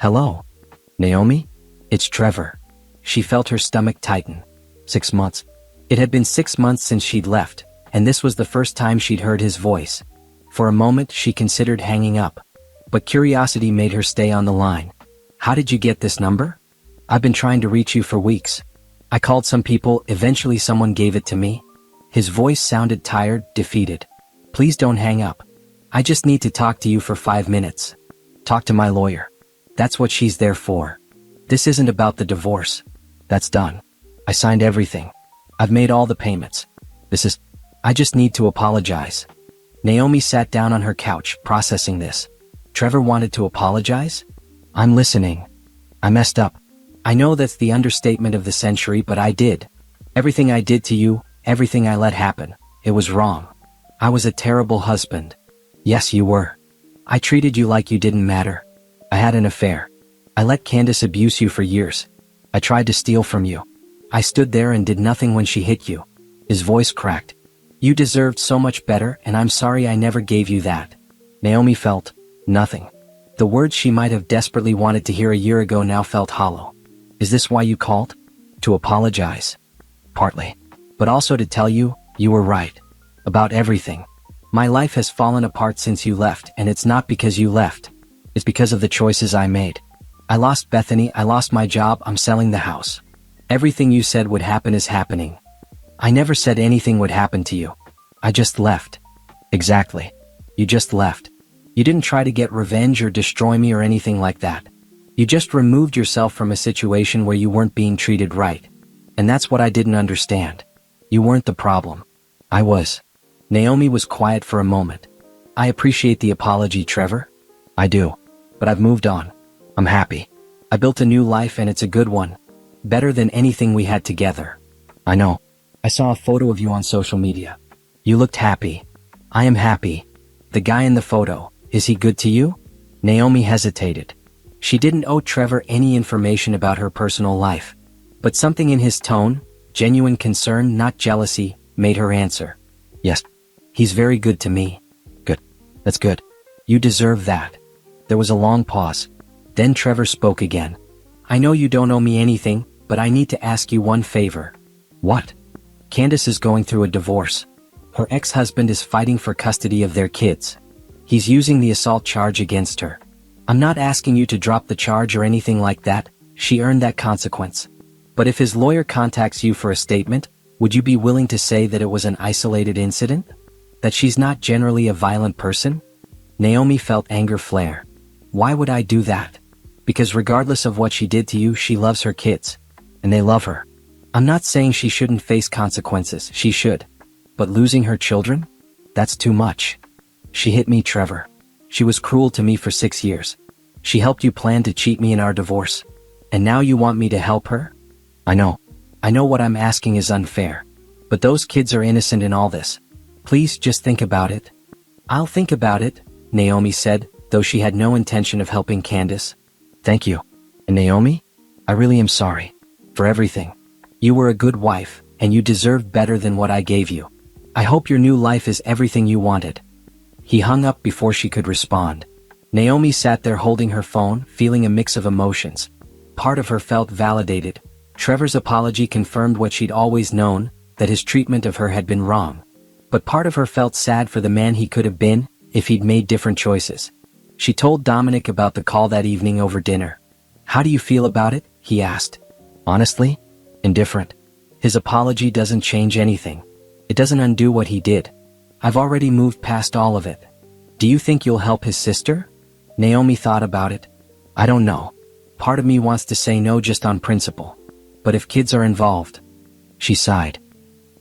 Hello? Naomi? It's Trevor. She felt her stomach tighten. 6 months. It had been 6 months since she'd left, and this was the first time she'd heard his voice. For a moment she considered hanging up. But curiosity made her stay on the line. How did you get this number? I've been trying to reach you for weeks. I called some people, eventually someone gave it to me. His voice sounded tired, defeated. Please don't hang up. I just need to talk to you for 5 minutes. Talk to my lawyer. That's what she's there for. This isn't about the divorce. That's done. I signed everything. I've made all the payments. I just need to apologize. Naomi sat down on her couch, processing this. Trevor wanted to apologize? I'm listening. I messed up. I know that's the understatement of the century, but I did. Everything I did to you, everything I let happen, it was wrong. I was a terrible husband. Yes, you were. I treated you like you didn't matter. I had an affair. I let Candace abuse you for years. I tried to steal from you. I stood there and did nothing when she hit you. His voice cracked. You deserved so much better, and I'm sorry I never gave you that. Naomi felt nothing. The words she might have desperately wanted to hear a year ago now felt hollow. Is this why you called? To apologize? Partly. But also to tell you, you were right. About everything. My life has fallen apart since you left, and it's not because you left. It's because of the choices I made. I lost Bethany, I lost my job, I'm selling the house. Everything you said would happen is happening. I never said anything would happen to you. I just left. Exactly. You just left. You didn't try to get revenge or destroy me or anything like that. You just removed yourself from a situation where you weren't being treated right. And that's what I didn't understand. You weren't the problem. I was. Naomi was quiet for a moment. I appreciate the apology, Trevor. I do. But I've moved on. I'm happy. I built a new life and it's a good one. Better than anything we had together. I know. I saw a photo of you on social media. You looked happy. I am happy. The guy in the photo, is he good to you? Naomi hesitated. She didn't owe Trevor any information about her personal life. But something in his tone, genuine concern, not jealousy, made her answer. Yes. He's very good to me. Good. That's good. You deserve that. There was a long pause. Then Trevor spoke again. I know you don't owe me anything, but I need to ask you one favor. What? Candace is going through a divorce. Her ex-husband is fighting for custody of their kids. He's using the assault charge against her. I'm not asking you to drop the charge or anything like that. She earned that consequence. But if his lawyer contacts you for a statement, would you be willing to say that it was an isolated incident? That she's not generally a violent person? Naomi felt anger flare. Why would I do that? Because regardless of what she did to you, she loves her kids. And they love her. I'm not saying she shouldn't face consequences, she should. But losing her children? That's too much. She hit me, Trevor. She was cruel to me for 6 years. She helped you plan to cheat me in our divorce. And now you want me to help her? I know. I know what I'm asking is unfair. But those kids are innocent in all this. Please just think about it. I'll think about it, Naomi said, though she had no intention of helping Candace. Thank you. And Naomi? I really am sorry. For everything. You were a good wife, and you deserve better than what I gave you. I hope your new life is everything you wanted. He hung up before she could respond. Naomi sat there holding her phone, feeling a mix of emotions. Part of her felt validated. Trevor's apology confirmed what she'd always known, that his treatment of her had been wrong. But part of her felt sad for the man he could have been, if he'd made different choices. She told Dominic about the call that evening over dinner. How do you feel about it? He asked. Honestly? Indifferent. His apology doesn't change anything. It doesn't undo what he did. I've already moved past all of it. Do you think you'll help his sister? Naomi thought about it. I don't know. Part of me wants to say no just on principle. But if kids are involved... She sighed.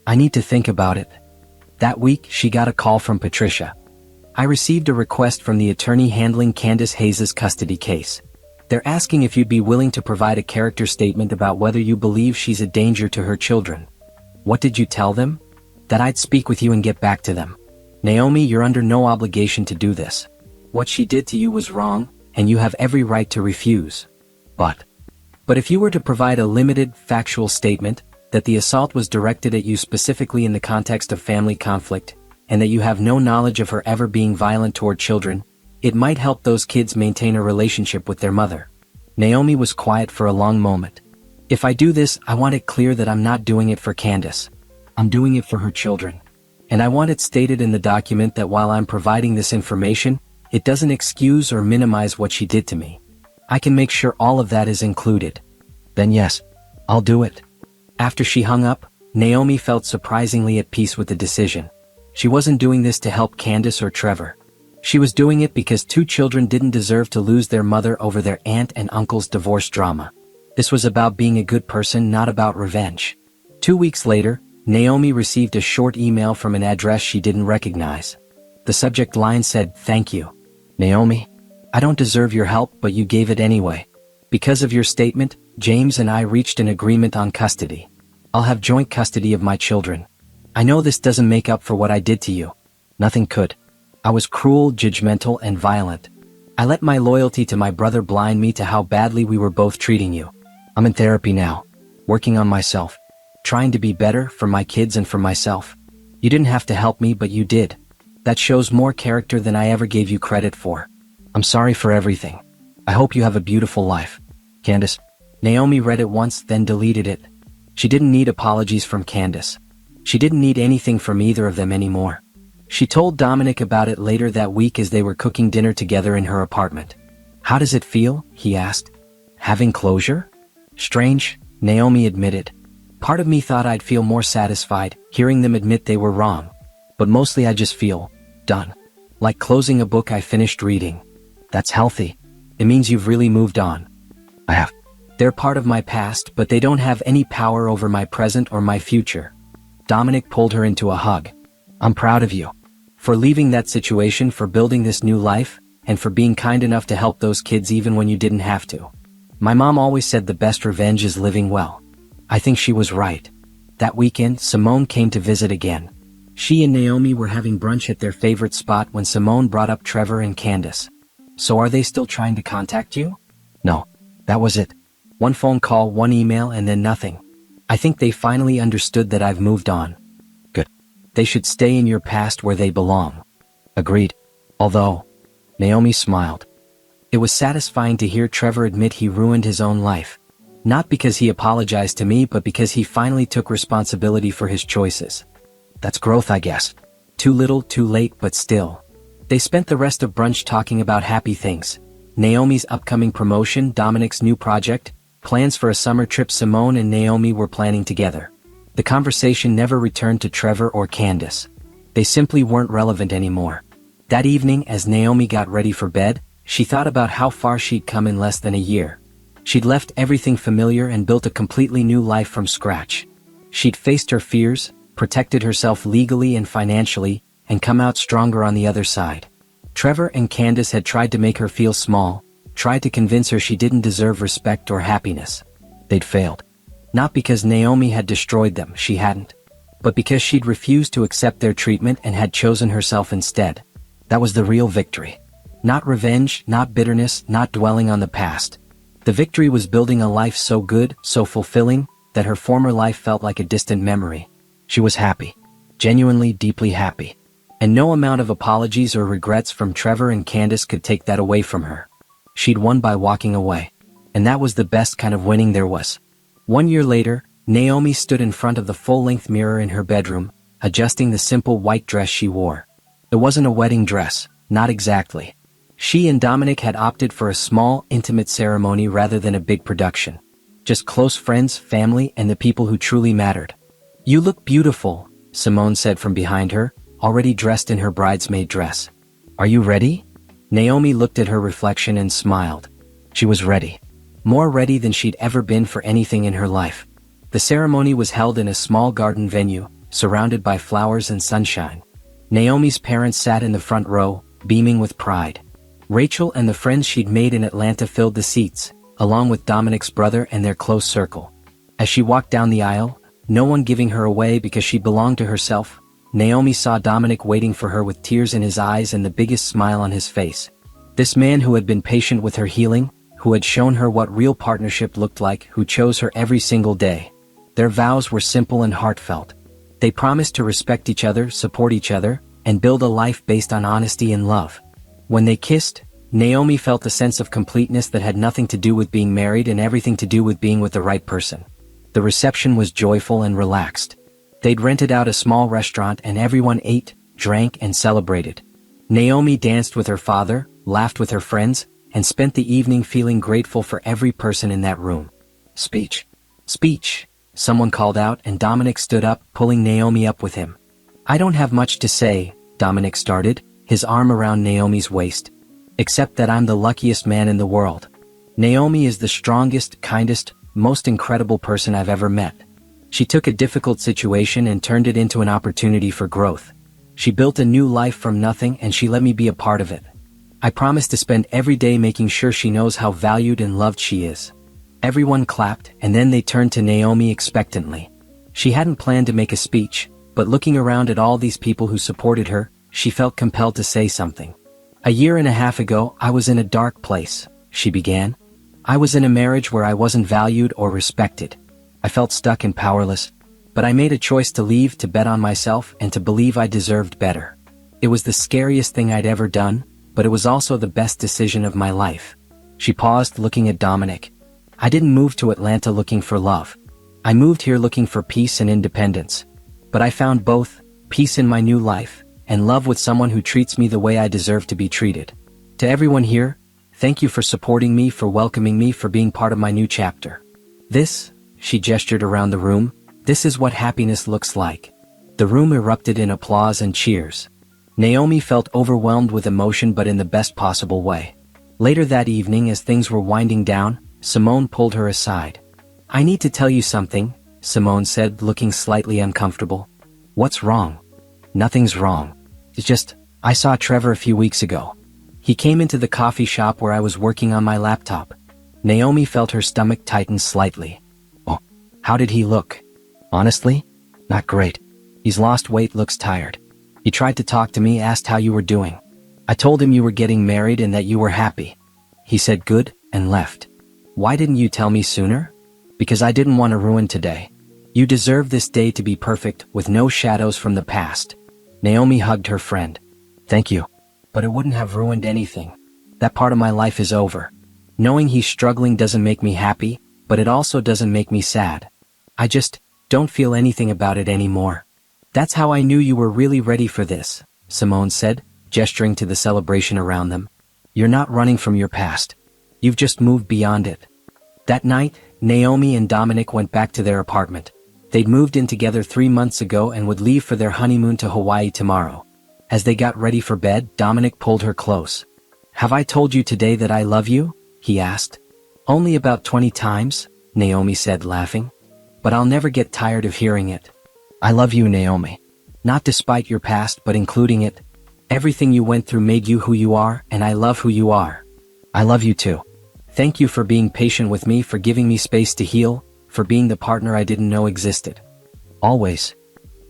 I need to think about it. That week, she got a call from Patricia. I received a request from the attorney handling Candace Hayes' custody case. They're asking if you'd be willing to provide a character statement about whether you believe she's a danger to her children. What did you tell them? That I'd speak with you and get back to them. Naomi, you're under no obligation to do this. What she did to you was wrong, and you have every right to refuse. But if you were to provide a limited, factual statement, that the assault was directed at you specifically in the context of family conflict, and that you have no knowledge of her ever being violent toward children, it might help those kids maintain a relationship with their mother. Naomi was quiet for a long moment. If I do this, I want it clear that I'm not doing it for Candace. I'm doing it for her children. And I want it stated in the document that while I'm providing this information, it doesn't excuse or minimize what she did to me. I can make sure all of that is included. Then yes, I'll do it. After she hung up, Naomi felt surprisingly at peace with the decision. She wasn't doing this to help Candace or Trevor. She was doing it because 2 children didn't deserve to lose their mother over their aunt and uncle's divorce drama. This was about being a good person, not about revenge. 2 weeks later, Naomi received a short email from an address she didn't recognize. The subject line said, "Thank you. Naomi, I don't deserve your help, but you gave it anyway. Because of your statement, James and I reached an agreement on custody. I'll have joint custody of my children. I know this doesn't make up for what I did to you. Nothing could. I was cruel, judgmental, and violent. I let my loyalty to my brother blind me to how badly we were both treating you. I'm in therapy now, working on myself, trying to be better for my kids and for myself. You didn't have to help me, but you did. That shows more character than I ever gave you credit for. I'm sorry for everything. I hope you have a beautiful life. Candace. Naomi read it once, then deleted it. She didn't need apologies from Candace. She didn't need anything from either of them anymore. She told Dominic about it later that week as they were cooking dinner together in her apartment. How does it feel? He asked. Having closure? Strange, Naomi admitted. Part of me thought I'd feel more satisfied, hearing them admit they were wrong. But mostly I just feel done. Like closing a book I finished reading. That's healthy. It means you've really moved on. I have. They're part of my past, but they don't have any power over my present or my future. Dominic pulled her into a hug. I'm proud of you. For leaving that situation, for building this new life, and for being kind enough to help those kids even when you didn't have to. My mom always said the best revenge is living well. I think she was right. That weekend, Simone came to visit again. She and Naomi were having brunch at their favorite spot when Simone brought up Trevor and Candace. So are they still trying to contact you? No. That was it. One phone call, one email, and then nothing. I think they finally understood that I've moved on. Good. They should stay in your past where they belong. Agreed. Although, Naomi smiled. It was satisfying to hear Trevor admit he ruined his own life. Not because he apologized to me, but because he finally took responsibility for his choices. That's growth, I guess. Too little, too late, but still. They spent the rest of brunch talking about happy things. Naomi's upcoming promotion, Dominic's new project, plans for a summer trip Simone and Naomi were planning together. The conversation never returned to Trevor or Candace. They simply weren't relevant anymore. That evening, as Naomi got ready for bed, she thought about how far she'd come in less than a year. She'd left everything familiar and built a completely new life from scratch. She'd faced her fears, protected herself legally and financially, and come out stronger on the other side. Trevor and Candace had tried to make her feel small, tried to convince her she didn't deserve respect or happiness. They'd failed. Not because Naomi had destroyed them, she hadn't. But because she'd refused to accept their treatment and had chosen herself instead. That was the real victory. Not revenge, not bitterness, not dwelling on the past. The victory was building a life so good, so fulfilling, that her former life felt like a distant memory. She was happy. Genuinely, deeply happy. And no amount of apologies or regrets from Trevor and Candace could take that away from her. She'd won by walking away. And that was the best kind of winning there was. 1 year later, Naomi stood in front of the full-length mirror in her bedroom, adjusting the simple white dress she wore. It wasn't a wedding dress, not exactly. She and Dominic had opted for a small, intimate ceremony rather than a big production. Just close friends, family, and the people who truly mattered. You look beautiful, Simone said from behind her, already dressed in her bridesmaid dress. Are you ready? Naomi looked at her reflection and smiled. She was ready. More ready than she'd ever been for anything in her life. The ceremony was held in a small garden venue, surrounded by flowers and sunshine. Naomi's parents sat in the front row, beaming with pride. Rachel and the friends she'd made in Atlanta filled the seats, along with Dominic's brother and their close circle. As she walked down the aisle, no one giving her away because she belonged to herself, Naomi saw Dominic waiting for her with tears in his eyes and the biggest smile on his face. This man who had been patient with her healing, who had shown her what real partnership looked like, who chose her every single day. Their vows were simple and heartfelt. They promised to respect each other, support each other, and build a life based on honesty and love. When they kissed, Naomi felt a sense of completeness that had nothing to do with being married and everything to do with being with the right person. The reception was joyful and relaxed. They'd rented out a small restaurant and everyone ate, drank, and celebrated. Naomi danced with her father, laughed with her friends, and spent the evening feeling grateful for every person in that room. Speech. Speech, someone called out, and Dominic stood up, pulling Naomi up with him. I don't have much to say, Dominic started, his arm around Naomi's waist. Except that I'm the luckiest man in the world. Naomi is the strongest, kindest, most incredible person I've ever met. She took a difficult situation and turned it into an opportunity for growth. She built a new life from nothing and she let me be a part of it. I promise to spend every day making sure she knows how valued and loved she is." Everyone clapped, and then they turned to Naomi expectantly. She hadn't planned to make a speech, but looking around at all these people who supported her, she felt compelled to say something. "A year and a half ago, I was in a dark place," she began. "I was in a marriage where I wasn't valued or respected. I felt stuck and powerless, but I made a choice to leave, to bet on myself, and to believe I deserved better. It was the scariest thing I'd ever done, but it was also the best decision of my life." She paused, looking at Dominic. "I didn't move to Atlanta looking for love. I moved here looking for peace and independence. But I found both, peace in my new life, and love with someone who treats me the way I deserve to be treated. To everyone here, thank you for supporting me, for welcoming me, for being part of my new chapter. This," she gestured around the room, "this is what happiness looks like." The room erupted in applause and cheers. Naomi felt overwhelmed with emotion, but in the best possible way. Later that evening, as things were winding down, Simone pulled her aside. "I need to tell you something," Simone said, looking slightly uncomfortable. "What's wrong?" "Nothing's wrong. It's just, I saw Trevor a few weeks ago. He came into the coffee shop where I was working on my laptop." Naomi felt her stomach tighten slightly. "Oh, how did he look?" "Honestly, not great. He's lost weight, looks tired. He tried to talk to me, asked how you were doing. I told him you were getting married and that you were happy. He said good, and left. Why didn't you tell me sooner?" "Because I didn't want to ruin today. You deserve this day to be perfect, with no shadows from the past." Naomi hugged her friend. "Thank you. But it wouldn't have ruined anything. That part of my life is over. Knowing he's struggling doesn't make me happy, but it also doesn't make me sad. I just don't feel anything about it anymore." "That's how I knew you were really ready for this," Simone said, gesturing to the celebration around them. "You're not running from your past. You've just moved beyond it." That night, Naomi and Dominic went back to their apartment. They'd moved in together 3 months ago and would leave for their honeymoon to Hawaii tomorrow. As they got ready for bed, Dominic pulled her close. "Have I told you today that I love you?" he asked. "Only about 20 times," Naomi said, laughing. "But I'll never get tired of hearing it. I love you, Naomi. Not despite your past, but including it. Everything you went through made you who you are, and I love who you are. I love you too. Thank you for being patient with me, for giving me space to heal, for being the partner I didn't know existed. Always."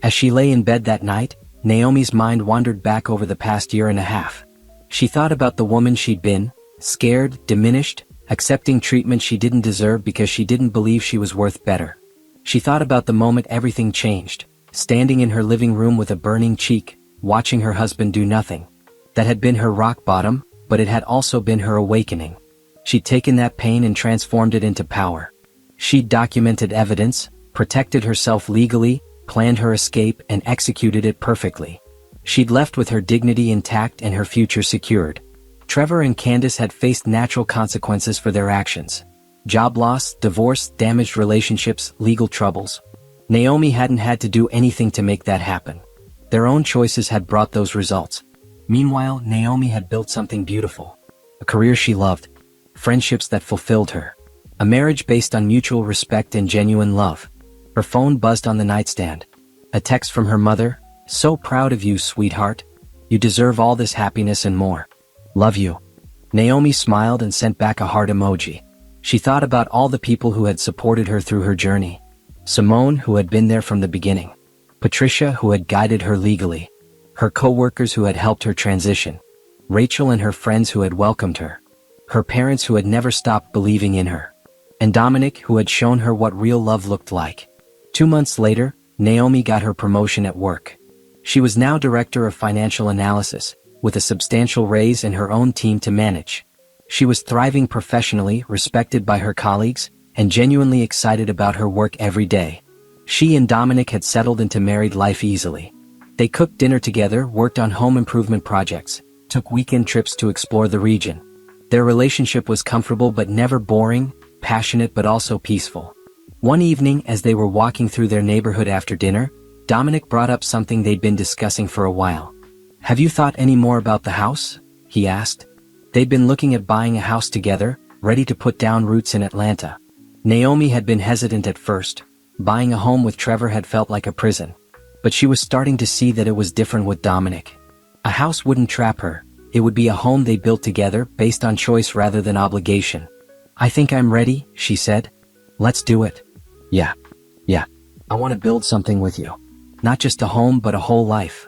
As she lay in bed that night, Naomi's mind wandered back over the past year and a half. She thought about the woman she'd been, scared, diminished, accepting treatment she didn't deserve because she didn't believe she was worth better. She thought about the moment everything changed, standing in her living room with a burning cheek, watching her husband do nothing. That had been her rock bottom, but it had also been her awakening. She'd taken that pain and transformed it into power. She'd documented evidence, protected herself legally, planned her escape, and executed it perfectly. She'd left with her dignity intact and her future secured. Trevor and Candace had faced natural consequences for their actions. Job loss, divorce, damaged relationships, legal troubles. Naomi hadn't had to do anything to make that happen. Their own choices had brought those results. Meanwhile, Naomi had built something beautiful. A career she loved. Friendships that fulfilled her. A marriage based on mutual respect and genuine love. Her phone buzzed on the nightstand. A text from her mother. "So proud of you, sweetheart. You deserve all this happiness and more. Love you." Naomi smiled and sent back a heart emoji. She thought about all the people who had supported her through her journey. Simone, who had been there from the beginning. Patricia, who had guided her legally. Her co-workers who had helped her transition. Rachel and her friends who had welcomed her. Her parents who had never stopped believing in her. And Dominic, who had shown her what real love looked like. 2 months later, Naomi got her promotion at work. She was now director of financial analysis, with a substantial raise and her own team to manage. She was thriving professionally, respected by her colleagues, and genuinely excited about her work every day. She and Dominic had settled into married life easily. They cooked dinner together, worked on home improvement projects, took weekend trips to explore the region. Their relationship was comfortable but never boring, passionate but also peaceful. One evening, as they were walking through their neighborhood after dinner, Dominic brought up something they'd been discussing for a while. "Have you thought any more about the house?" he asked. They'd been looking at buying a house together, ready to put down roots in Atlanta. Naomi had been hesitant at first. Buying a home with Trevor had felt like a prison. But she was starting to see that it was different with Dominic. A house wouldn't trap her, It would be a home they built together, based on choice rather than obligation. "I think I'm ready," she said. "Let's do it." Yeah. I want to build something with you. Not just a home but a whole life."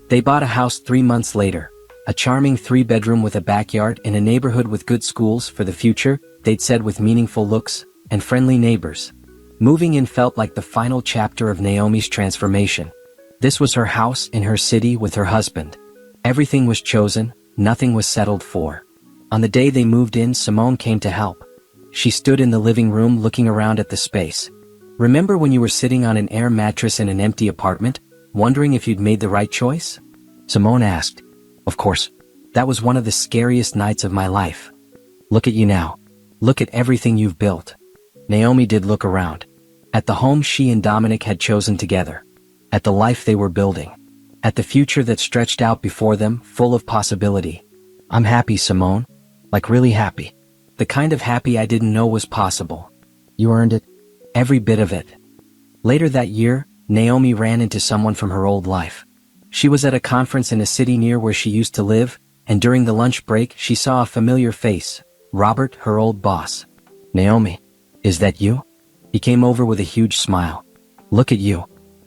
They bought a house 3 months later. A charming 3-bedroom with a backyard in a neighborhood with good schools for the future, they'd said, with meaningful looks and friendly neighbors. Moving in felt like the final chapter of Naomi's transformation. This was her house in her city with her husband. Everything was chosen, nothing was settled for. On the day they moved in, Simone came to help. She stood in the living room looking around at the space. "Remember when you were sitting on an air mattress in an empty apartment, wondering if you'd made the right choice?" Simone asked. "Of course. That was one of the scariest nights of my life. Look at you now. Look at everything you've built." Naomi did look around. At the home she and Dominic had chosen together. At the life they were building. At the future that stretched out before them, full of possibility. "I'm happy, Simone. Like really happy. The kind of happy I didn't know was possible." "You earned it. Every bit of it." Later that year, Naomi ran into someone from her old life. She was at a conference in a city near where she used to live, and during the lunch break she saw a familiar face, Robert, her old boss. "Naomi, is that you?" He came over with a huge smile. "Look at you.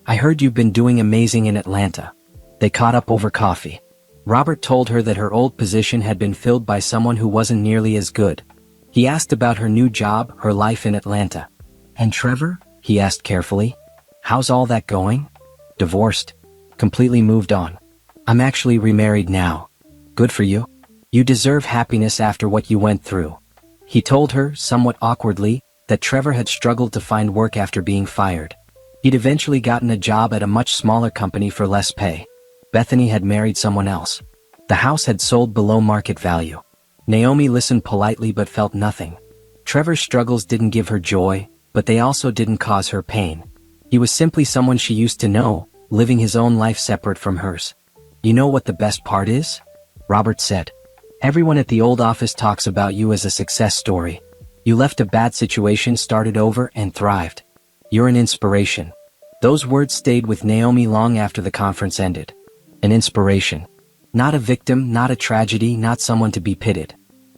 I heard you've been doing amazing in Atlanta." They caught up over coffee. Robert told her that her old position had been filled by someone who wasn't nearly as good. He asked about her new job, her life in Atlanta. "And Trevor?" he asked carefully. "How's all that going?" "Divorced. Completely moved on. I'm actually remarried now." "Good for you. You deserve happiness after what you went through." He told her, somewhat awkwardly, that Trevor had struggled to find work after being fired. He'd eventually gotten a job at a much smaller company for less pay. Bethany had married someone else. The house had sold below market value. Naomi listened politely but felt nothing. Trevor's struggles didn't give her joy, but they also didn't cause her pain. He was simply someone she used to know, living his own life separate from hers. "You know what the best part is?" Robert said. "Everyone at the old office talks about you as a success story. You left a bad situation, started over, and thrived. You're an inspiration." Those words stayed with Naomi long after the conference ended. An inspiration. Not a victim, not a tragedy, not someone to be pitied.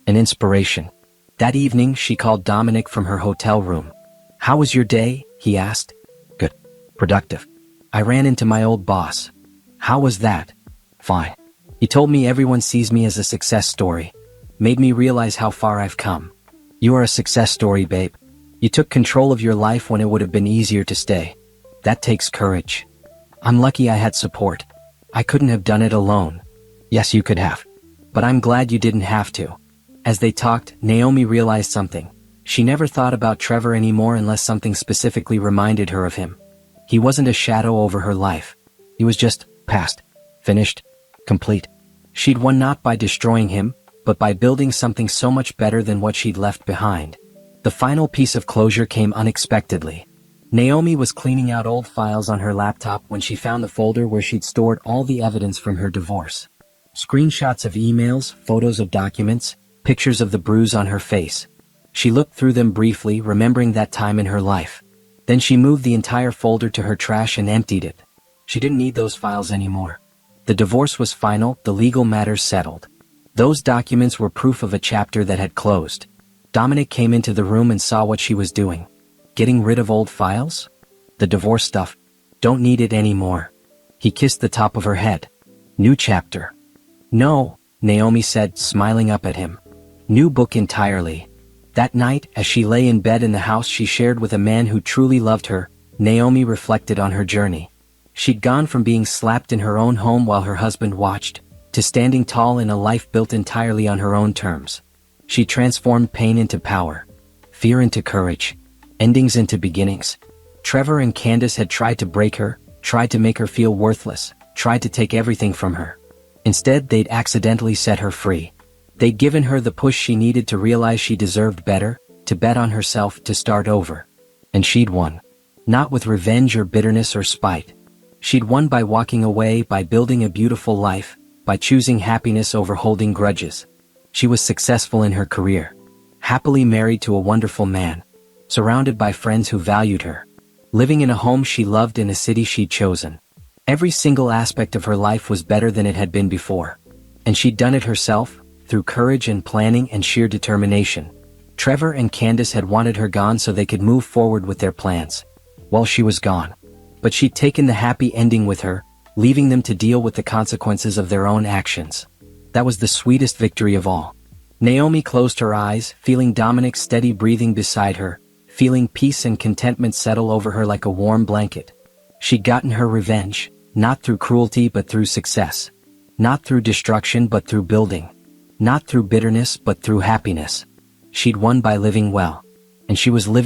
An inspiration. That evening she called Dominic from her hotel room. "How was your day?" he asked. "Good. Productive. I ran into my old boss." "How was that?" "Fine. He told me everyone sees me as a success story. Made me realize how far I've come." "You are a success story, babe. You took control of your life when it would have been easier to stay. That takes courage." "I'm lucky I had support. I couldn't have done it alone." "Yes, you could have. But I'm glad you didn't have to." As they talked, Naomi realized something. She never thought about Trevor anymore unless something specifically reminded her of him. He wasn't a shadow over her life. He was just past, finished, complete. She'd won not by destroying him, but by building something so much better than what she'd left behind. The final piece of closure came unexpectedly. Naomi was cleaning out old files on her laptop when she found the folder where she'd stored all the evidence from her divorce. Screenshots of emails, photos of documents, pictures of the bruise on her face. She looked through them briefly, remembering that time in her life. Then she moved the entire folder to her trash and emptied it. She didn't need those files anymore. The divorce was final, the legal matters settled. Those documents were proof of a chapter that had closed. Dominic came into the room and saw what she was doing. Getting rid of old files? The divorce stuff. Don't need it anymore. He kissed the top of her head. New chapter. No, Naomi said, smiling up at him. New book entirely. That night, as she lay in bed in the house she shared with a man who truly loved her, Naomi reflected on her journey. She'd gone from being slapped in her own home while her husband watched, to standing tall in a life built entirely on her own terms. She transformed pain into power, fear into courage, endings into beginnings. Trevor and Candace had tried to break her, tried to make her feel worthless, tried to take everything from her. Instead, they'd accidentally set her free. They'd given her the push she needed to realize she deserved better, to bet on herself, to start over. And she'd won. Not with revenge or bitterness or spite. She'd won by walking away, by building a beautiful life, by choosing happiness over holding grudges. She was successful in her career. Happily married to a wonderful man. Surrounded by friends who valued her. Living in a home she loved in a city she'd chosen. Every single aspect of her life was better than it had been before. And she'd done it herself, through courage and planning and sheer determination. Trevor and Candace had wanted her gone so they could move forward with their plans. Well, she was gone. But she'd taken the happy ending with her, leaving them to deal with the consequences of their own actions. That was the sweetest victory of all. Naomi closed her eyes, feeling Dominic's steady breathing beside her, feeling peace and contentment settle over her like a warm blanket. She'd gotten her revenge, not through cruelty but through success. Not through destruction but through building. Not through bitterness but through happiness. She'd won by living well. And she was living